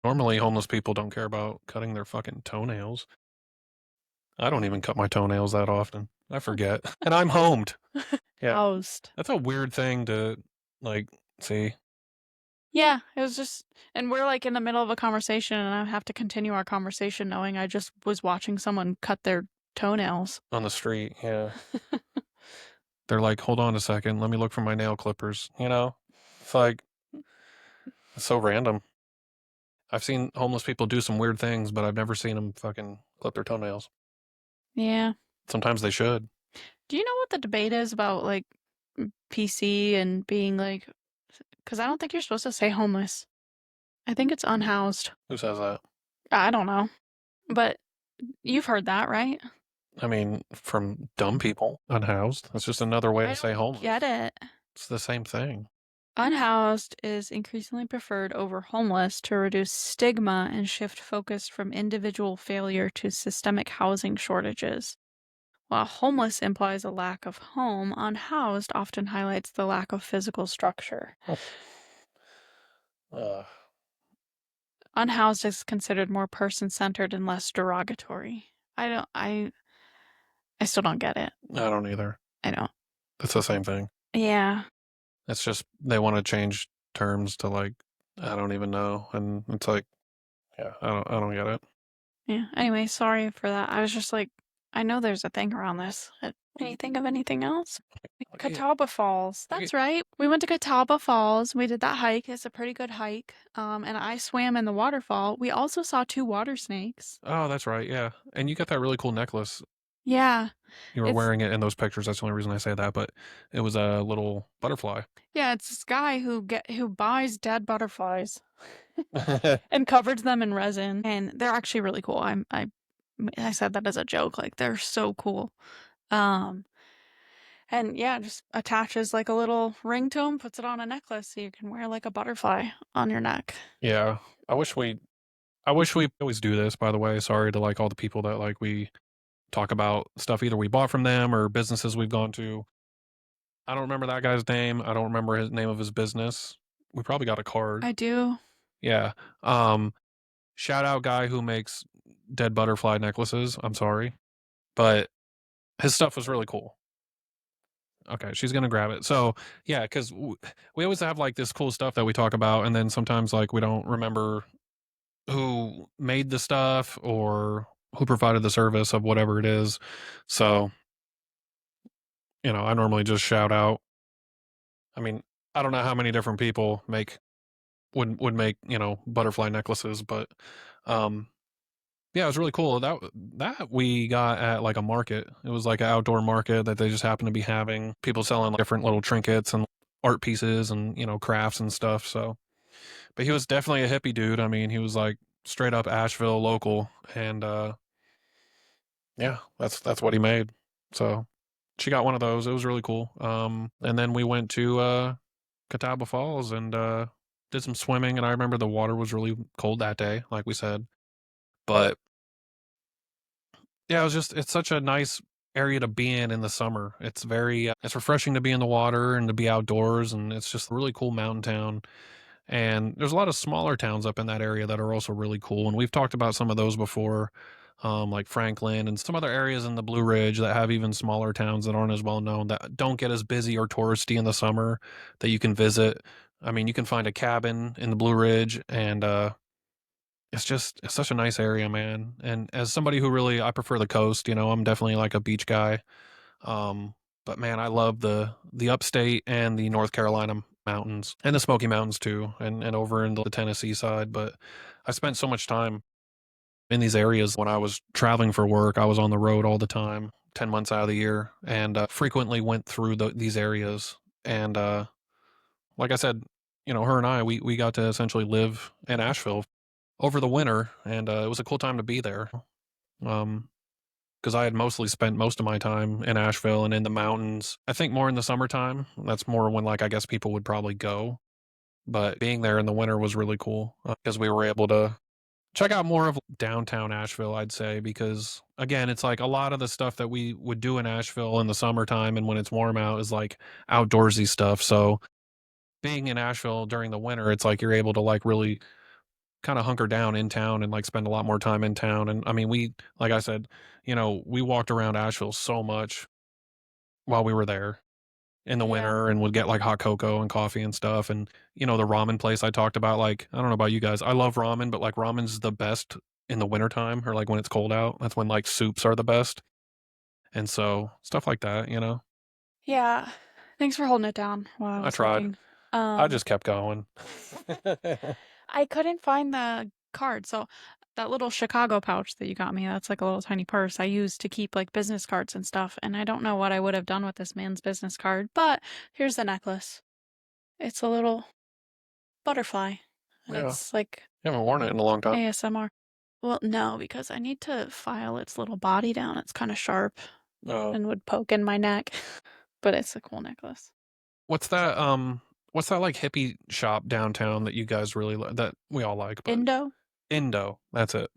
normally homeless people don't care about cutting their fucking toenails. I don't even cut my toenails that often. I forget, and I'm homed. Yeah, Housed. that's a weird thing to like see Yeah, it was just, and we're like in the middle of a conversation, and I have to continue our conversation knowing I just was watching someone cut their toenails. on the street. Yeah, they're like, hold on a second, let me look for my nail clippers. It's like it's so random. I've seen homeless people do some weird things, but I've never seen them fucking clip their toenails. Yeah. Sometimes they should. Do you know what the debate is about, like, PC and being like, because I don't think you're supposed to say homeless. I think it's unhoused. Who says that? I don't know. But you've heard that, right? I mean, from dumb people, unhoused. That's just another way I to say don't get homeless. it. It's the same thing. Unhoused is increasingly preferred over homeless to reduce stigma and shift focus from individual failure to systemic housing shortages. While homeless implies a lack of home, unhoused often highlights the lack of physical structure. uh, Unhoused is considered more person-centered and less derogatory. I still don't get it. I don't either. I don't. It's the same thing. Yeah. It's just they want to change terms to like I don't even know, and it's like yeah, I don't get it. Yeah. Anyway, sorry for that. I was just like, I know there's a thing around this. Can you think of anything else? Yeah, Catawba Falls. we- That's right. We went to Catawba Falls. We did that hike. It's a pretty good hike. And I swam in the waterfall. We also saw two water snakes. oh, that's right. Yeah, and you got that really cool necklace. Yeah. You were It's wearing it in those pictures. That's the only reason I say that. But it was a little butterfly. yeah, it's this guy who buys dead butterflies and covers them in resin, and they're actually really cool. I said that as a joke, like they're so cool. Um, and yeah, just attaches like a little ring to them, puts it on a necklace so you can wear like a butterfly on your neck. Yeah, I wish we. I wish we always do this. By the way, sorry to like all the people that like we talk about stuff either we bought from them or businesses we've gone to. I don't remember that guy's name. I don't remember his name of his business. We probably got a card. I do. Yeah. Um, Shout out guy who makes dead butterfly necklaces. I'm sorry, but his stuff was really cool. Okay, she's gonna grab it. So yeah, because we always have like this cool stuff that we talk about, and then sometimes like we don't remember who made the stuff or who provided the service of whatever it is. So I normally just shout out. I mean, I don't know how many different people would make butterfly necklaces, but um, yeah, it was really cool. That we got at like a market. It was like an outdoor market that they just happened to be having people selling like, different little trinkets and art pieces and crafts and stuff. So, but he was definitely a hippie dude. I mean, he was like straight up Asheville local, and yeah, that's what he made. So she got one of those. It was really cool. And then we went to Catawba Falls and did some swimming. And I remember the water was really cold that day, like we said. But yeah, it's such a nice area to be in the summer. It's very it's refreshing to be in the water and to be outdoors, and it's just a really cool mountain town. And there's a lot of smaller towns up in that area that are also really cool. And we've talked about some of those before, like Franklin and some other areas in the Blue Ridge that have even smaller towns that aren't as well known, that don't get as busy or touristy in the summer, that you can visit. I mean, you can find a cabin in the Blue Ridge, and it's such a nice area, man. And as somebody who really I prefer the coast, I'm definitely like a beach guy. Um, but man, I love the upstate and the North Carolina mountains and the Smoky Mountains too, and over in the Tennessee side. But I spent so much time in these areas when I was traveling for work. I was on the road all the time, 10 months out of the year, and frequently went through these areas. And like I said, her and I, we got to essentially live in Asheville over the winter, and it was a cool time to be there. Um, because I had mostly spent most of my time in Asheville and in the mountains. I think more in the summertime. That's more when like I guess people would probably go. But being there in the winter was really cool because we were able to check out more of downtown Asheville, I'd say, because again, it's like a lot of the stuff that we would do in Asheville in the summertime and when it's warm out is like outdoorsy stuff. So being in Asheville during the winter, it's like you're able to like really kind of hunker down in town and like spend a lot more time in town. And I mean, like I said, we walked around Asheville so much while we were there in the Yeah. winter and would get like hot cocoa and coffee and stuff. And, the ramen place I talked about, like, I don't know about you guys. I love ramen, but like ramen's the best in the wintertime or like when it's cold out. That's when like soups are the best. And so stuff like that. Yeah. Thanks for holding it down while I I was tried. looking. I just kept going. I couldn't find the card. So that little Chicago pouch that you got me, that's like a little tiny purse I use to keep like business cards and stuff. And I don't know what I would have done with this man's business card, but here's the necklace. It's a little butterfly and Yeah. it's like You haven't worn it in a long time. ASMR. Well, no, because I need to file its little body down. It's kind of sharp Oh. and would poke in my neck, but it's a cool necklace. What's that? What's that like hippie shop downtown that you guys really that we all like? But Indo? Indo, that's it.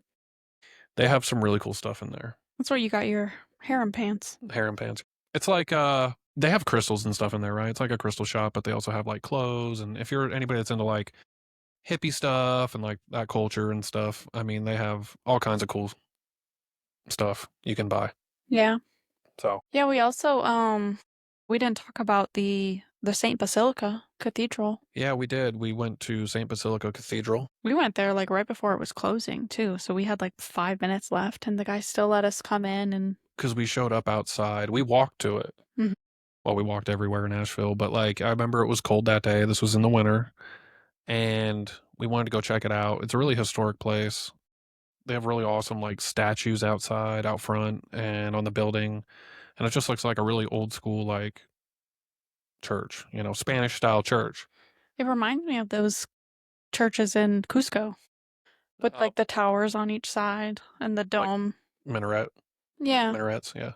They have some really cool stuff in there. That's where you got your harem pants. Harem pants. It's like they have crystals and stuff in there, right? It's like a crystal shop, but they also have like clothes. And if you're anybody that's into like hippie stuff and like that culture and stuff, I mean, they have all kinds of cool stuff you can buy. Yeah. So Yeah, we also we didn't talk about the St. Basilica Cathedral. yeah, we did. We went to St. Basilica Cathedral We went there like right before it was closing too, so we had like 5 minutes left, and the guy still let us come in and. because we showed up outside. We walked to it. Mhm. Well, we walked everywhere in Asheville, but like I remember it was cold that day. This was in the winter, and we wanted to go check it out. It's a really historic place. They have really awesome like statues outside, out front, and on the building, and it just looks like a really old school like church, Spanish style church. It reminds me of those churches in Cusco with Oh, like the towers on each side and the like dome. minaret, Yeah. minarets, yeah.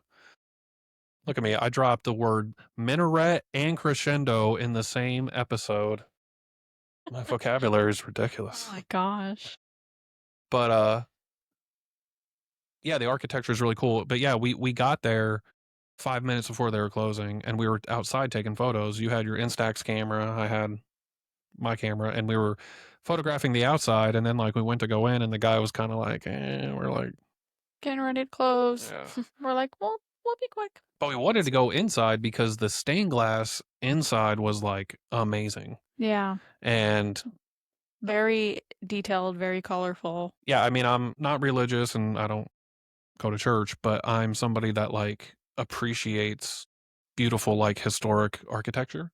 Look at me. I dropped the word minaret and crescendo in the same episode. My vocabulary is Oh ridiculous. my gosh. But yeah, the architecture is really cool. But yeah, we got there 5 minutes before they were closing, and we were outside taking photos. You had your Instax camera, I had my camera, and we were photographing the outside. And then like we went to go in, and the guy was kind of like, we're like, Getting ready to close. yeah. We're like, well, we'll be quick. But we wanted to go inside because the stained glass inside was like amazing. Yeah. And Very detailed, very colorful. yeah, I mean, I'm not religious and I don't go to church, but I'm somebody that like appreciates beautiful like historic architecture.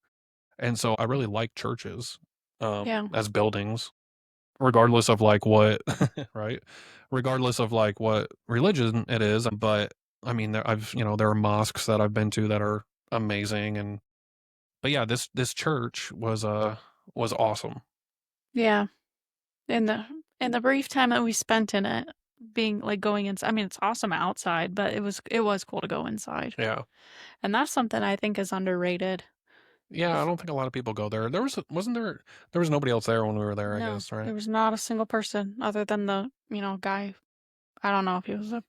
And so I really like churches Yeah. as buildings, regardless of like what, right? Regardless of like what religion it is. But I mean, there are mosques that I've been to that are amazing. And, but yeah, this church was awesome. Yeah. In the brief time that we spent in it, being like going inside, I mean, it's awesome outside, but it was cool to go inside. Yeah. And that's something I think is underrated. Yeah. I don't think a lot of people go there. There was nobody else there when we were there, I No, guess, right? there was not a single person other than the, guy. I don't know if he was a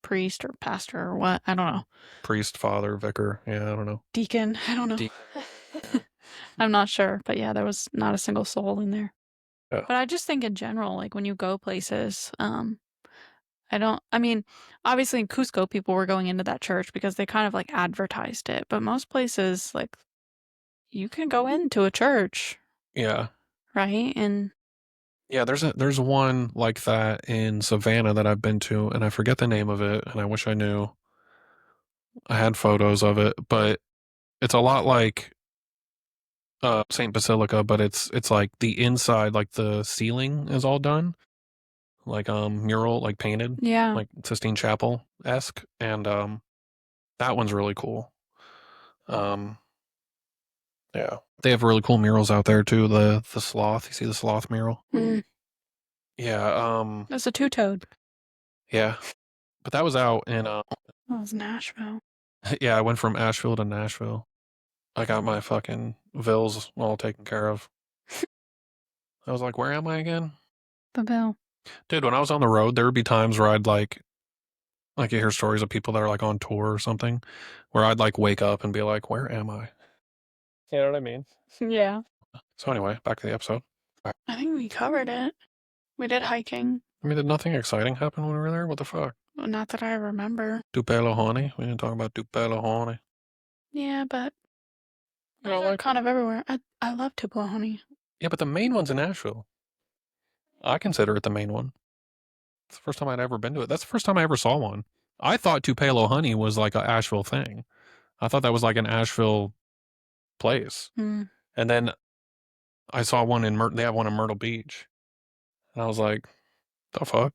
priest or pastor or what. I don't know. Priest, father, vicar. Yeah. I don't know. Deacon. I don't know. I'm not sure, but yeah, there was not a single soul in there. Yeah. But I just think in general, like when you go places, I mean, obviously in Cusco, people were going into that church because they kind of like advertised it. But most places, like, you can go into a church, Yeah. right? And Yeah, there's one like that in Savannah that I've been to, and I forget the name of it, and I wish I knew. I had photos of it, but it's a lot like Saint Basilica, but it's like the inside, like the ceiling is all done, like mural, like painted, yeah, like Sistine Chapel esque, and that one's really cool. Um, yeah, they have really cool murals out there too. The sloth, you see the sloth mural? mm, Yeah, that's a two-toed. yeah, but that was out in That was Nashville. yeah, I went from Asheville to Nashville. I got my fucking bills all taken care of. I was like, where am I again? The bill. Dude, when I was on the road, there would be times where I'd like you hear stories of people that are like on tour or something, where I'd like wake up and be like, where am I? You know what I mean? Yeah. So anyway, back to the episode. I I think we covered it. We did hiking. mean, did nothing exciting happen when we were there? What the fuck? Well, not that I remember. Tupelo honey? We didn't talk about Tupelo honey. Yeah, but You those know, are like, kind of everywhere. I love Tupelo honey. yeah, but the main one's in Asheville. I consider it the main one. It's the first time I'd ever been to it. That's the first time I ever saw one. I thought Tupelo honey was like a Asheville thing. I thought that was like an Asheville place. Mm, And then I saw one they have one in Myrtle Beach. And I was like, the fuck?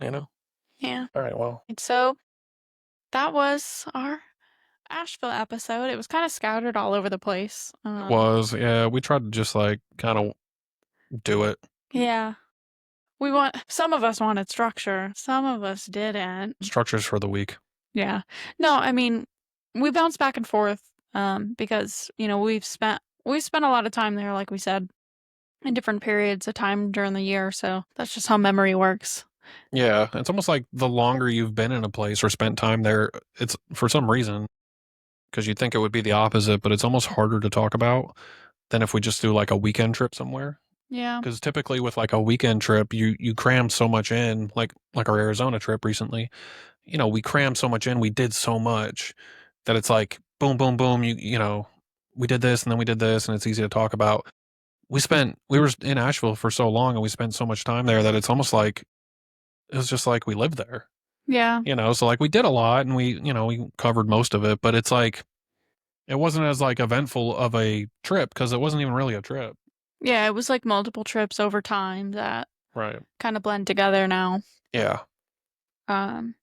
You know? yeah. All right, well. And so that was our Asheville episode. It was kind of scattered all over the place. Yeah, we tried to just like kind of do it. Yeah. some of us wanted structure, some of us didn't. Structures for the week. Yeah. No, I mean, we bounce back and forth, because, we've spent a lot of time there, like we said, in different periods of time during the year, so that's just how memory works. Yeah, it's almost like the longer you've been in a place or spent time there, it's for some reason, because you'd think it would be the opposite, but it's almost harder to talk about than if we just do like a weekend trip somewhere. Yeah. Because typically with like a weekend trip, you cram so much in, like our Arizona trip recently. We crammed so much in, we did so much that it's like boom, boom, boom. We did this and then we did this, and it's easy to talk about. We were in Asheville for so long and we spent so much time there that it's almost like it was just like we lived there. Yeah. So like we did a lot and we covered most of it, but it's like it wasn't as like eventful of a trip because it wasn't even really a trip. Yeah, it was like multiple trips over time that Right. kind of blend together now. Yeah. Um,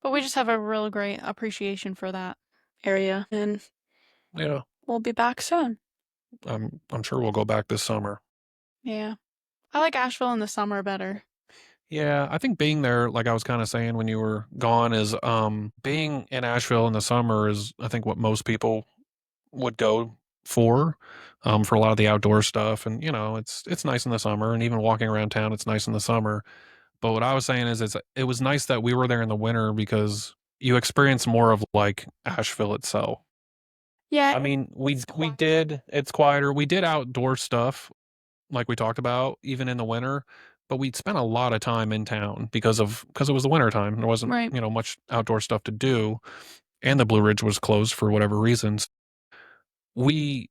but we just have a real great appreciation for that area, and Yeah. we'll be back soon. I'm sure we'll go back this summer. Yeah. I like Asheville in the summer better. Yeah, I think being there, like I was kind of saying when you were gone, is being in Asheville in the summer is I think what most people would go for a lot of the outdoor stuff. And it's nice in the summer, and even walking around town, it's nice in the summer. But what I was saying is it was nice that we were there in the winter because you experience more of like Asheville itself. Yeah, I mean, it's we quiet. did it's quieter. We did outdoor stuff like we talked about, even in the winter. But we spent a lot of time in town because it was the winter time. There wasn't, Right. much outdoor stuff to do, and the Blue Ridge was closed for whatever reasons. We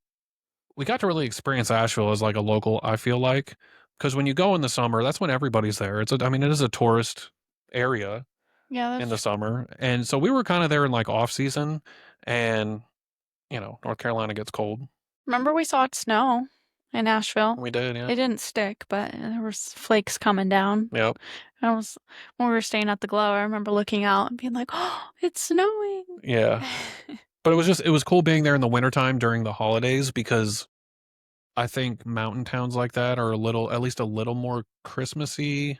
we got to really experience Asheville as like a local, I feel like, because when you go in the summer, that's when everybody's there. I mean, it is a tourist area Yeah, in that's the true. summer. And so we were kind of there in like off season, and North Carolina gets cold. Remember we saw it snow in Asheville? We did, yeah. It didn't stick, but there was flakes coming down. Yep. I was When we were staying at the Glow, I remember looking out and being like, "Oh, it's snowing." Yeah. But it was cool being there in the wintertime during the holidays because I think mountain towns like that are at least a little more Christmassy.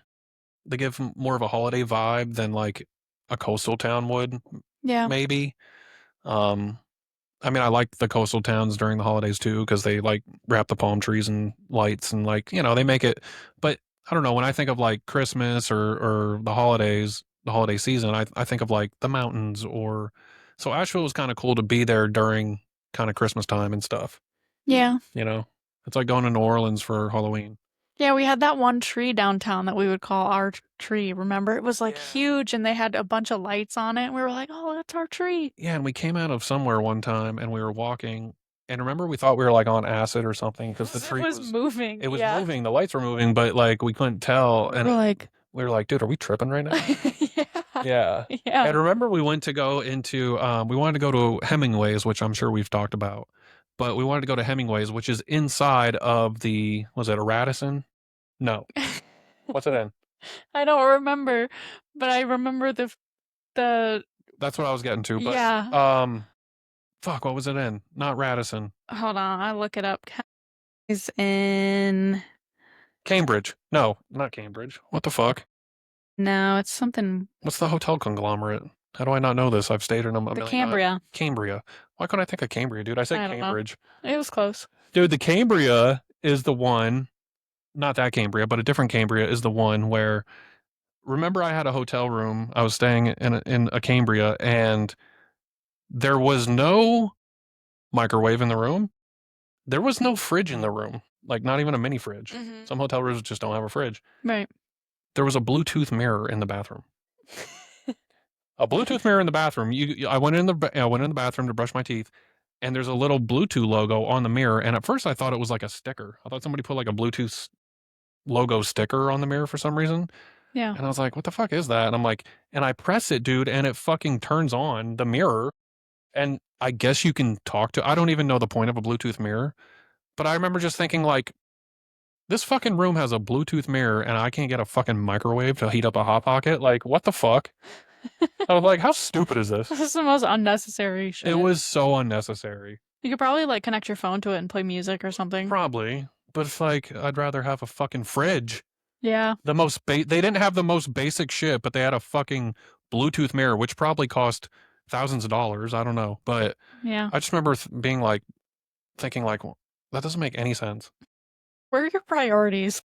They give more of a holiday vibe than like a coastal town would, Yeah. maybe. Um, I mean, I like the coastal towns during the holidays too because they like wrap the palm trees and lights and like they make it. But I don't know, when I think of like Christmas or the holidays, the holiday season, I think of like the mountains or so Asheville was kind of cool to be there during kind of Christmas time and stuff. Yeah. You know, it's like going to New Orleans for Halloween. Yeah, we had that one tree downtown that we would call our tree, remember? It was like Yeah. huge and they had a bunch of lights on it. And we were like, "Oh, that's our tree." Yeah, and we came out of somewhere one time and we were walking, and remember we thought we were like on acid or something because the tree It was moving. it was Yeah. moving, the lights were moving, but like we couldn't tell, We and were like, we were like, dude, are we tripping right now? yeah. Yeah. Yeah. And remember we went to go into we wanted to go to Hemingway's, which I'm sure we've talked about. But we wanted to go to Hemingway's, which is inside of was it a Radisson? No. What's it in? I don't remember, but I remember the That's what I was getting to. But yeah. fuck, what was it in? Not Radisson. Hold on, I look it up. Is in Cambridge. No, not Cambridge. What the fuck? No, it's something What's the hotel conglomerate? How do I not know this? I've stayed in them a the million times. Cambria. Cambria. Why couldn't I think of Cambria, dude? I said I don't know. Cambridge. It was close. Dude, the Cambria is the one, not that Cambria, but a different Cambria is the one where, remember I had a hotel room. I was staying in a Cambria, and there was no microwave in the room. There was no fridge in the room, like not even a mini fridge. Mm-hmm. Some hotel rooms just don't have a fridge. Right. There was a Bluetooth mirror in the bathroom. A Bluetooth mirror in the bathroom. I went in the bathroom to brush my teeth, and there's a little Bluetooth logo on the mirror. And at first, I thought it was like a sticker. I thought somebody put like a Bluetooth logo sticker on the mirror for some reason. Yeah. And I was like, "What the fuck is that?" And I'm like, and I press it, dude, and it fucking turns on the mirror. And I guess you can talk to. I don't even know the point of a Bluetooth mirror, but I remember just thinking like, this fucking room has a Bluetooth mirror, and I can't get a fucking microwave to heat up a hot pocket. Like, what the fuck? I was like, how stupid is this? This is the most unnecessary shit. It was so unnecessary. You could probably like connect your phone to it and play music or something. Probably. But it's like, I'd rather have a fucking fridge. Yeah. They didn't have the most basic shit, but they had a fucking Bluetooth mirror, which probably cost thousands of dollars. I don't know, but Yeah. I just remember being like, thinking like, well, that doesn't make any sense. Where are your priorities?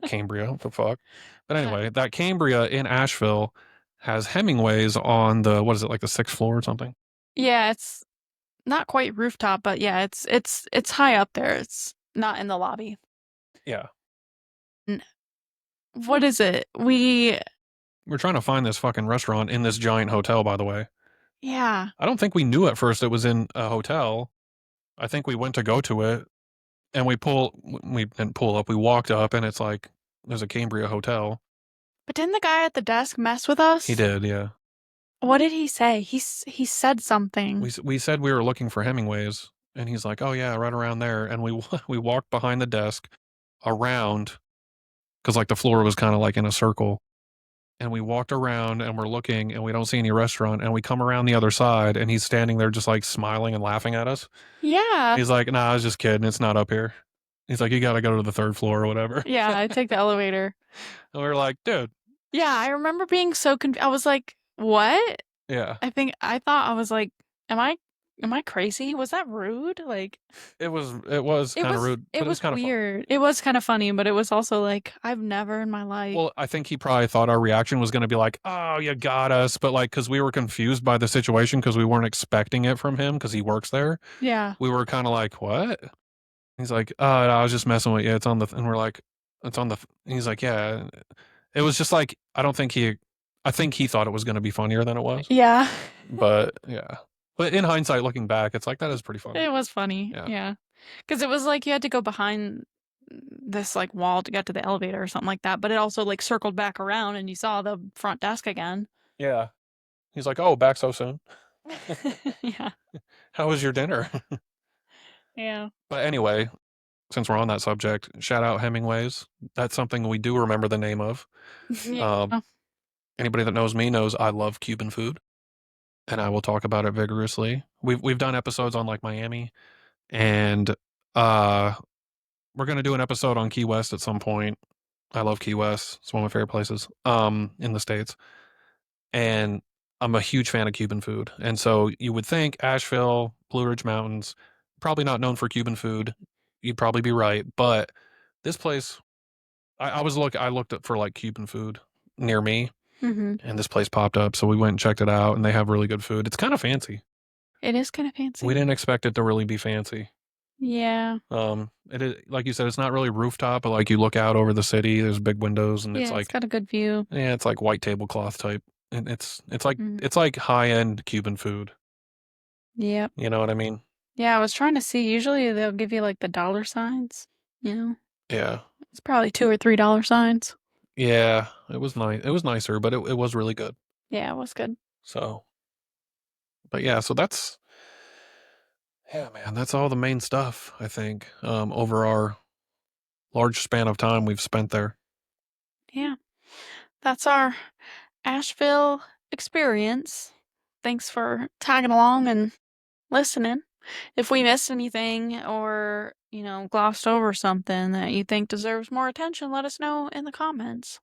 Cambria, what the fuck? But anyway, that Cambria in Asheville has Hemingway's on the what is it, like the sixth floor or something? Yeah, it's not quite rooftop, but yeah, it's high up there. It's not in the lobby. Yeah. What is it? We're trying to find this fucking restaurant in this giant hotel, by the way. Yeah. I don't think we knew at first it was in a hotel. I think we went to go to it and we didn't pull up, we walked up and it's like there's a Cambria hotel. But didn't the guy at the desk mess with He us? did, yeah. What did he say? He said something. We said we were looking for Hemingway's and he's like, "Oh yeah, right around there." And we we walked behind the desk around cuz like the floor was kind of like in a circle. And we walked around and we're looking and we don't see any restaurant and we come around the other side and he's standing there just like smiling and laughing at us. Yeah. He's like, "Nah, I was just kidding. It's not up here." He's like, "You got to go to the third floor or whatever." Yeah, I take the elevator. And we were like, "Dude." Yeah, I remember being so confused. I was like, "What?" Yeah. I thought I was like, am I crazy? Was that rude?" Like It was kind of rude, it but it was was kind of fun. weird. It was kind of funny, but it was also like I've never in my life. Well, I think he probably thought our reaction was going to be like, "Oh, you got us," but like cuz we were confused by the situation cuz we weren't expecting it from him cuz he works there. Yeah. We were kind of like, "What?" He's like, "Oh, no, I was just messing with you. It's on the," and we're like, "It's on the," and he's like, "Yeah." It was just like I think he thought it was going to be funnier than it was. Yeah. But yeah. But in hindsight, looking back, it's like that is pretty funny. It was funny. Yeah. Yeah. Cuz it was like you had to go behind this like wall to get to the elevator or something like that, but it also like circled back around and you saw the front desk again. Yeah. He's like, "Oh, back so soon. Yeah. How was your dinner?" Yeah. But anyway, since we're on that subject, shout out Hemingway's. That's something we do remember the name of. Um, Yeah. Anybody that knows me knows I love Cuban food, and I will talk about it vigorously. We've done episodes on like Miami, and uh, we're gonna do an episode on Key West at some point. I love Key West; it's one of my favorite places in the states, and I'm a huge fan of Cuban food. And so you would think Asheville, Blue Ridge Mountains, probably not known for Cuban food. You'd probably be right, but this place, I looked up for like Cuban food near me, Mm-hmm. and this place popped up, so we went and checked it out, and they have really good food. It's kind of fancy. It is kind of We fancy. didn't expect it to really be fancy. Yeah. It is, like you said, it's not really rooftop, but like you look out over the city, there's big windows, and it's Yeah, it's like, got a good view. yeah, it's like white tablecloth type, and Mm. it's like high end Cuban food. Yep. You know what I mean? Yeah, I was trying to see. Usually they'll give you like the dollar signs. You know, Yeah, it's probably $2 or $3 signs. yeah. It was nice. It was nicer, but it was really good. Yeah, it was good. So, but yeah, so yeah, man, that's all the main stuff I think. Over our large span of time we've spent there. Yeah, that's our Asheville experience. Thanks for tagging along and listening. If we missed anything or, glossed over something that you think deserves more attention, let us know in the comments.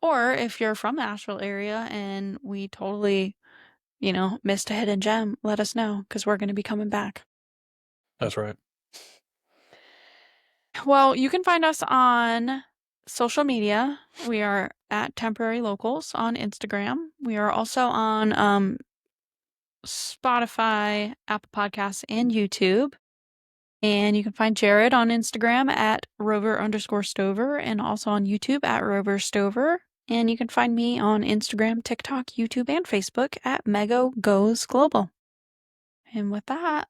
Or if you're from the Asheville area and we totally, missed a hidden gem, let us know because we're going to be coming back. That's right. Well, you can find us on social media. We are at Temporary Locals on Instagram. We are also on Spotify, Apple Podcasts, and YouTube. And you can find Jared on Instagram at Rover_Stover and also on YouTube at Rover Stover. And you can find me on Instagram, TikTok, YouTube, and Facebook at Mego Goes Global. And with that,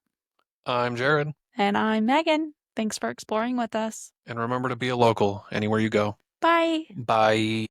I'm Jared. and I'm Megan. Thanks for exploring with us. And remember to be a local anywhere you go. Bye. Bye.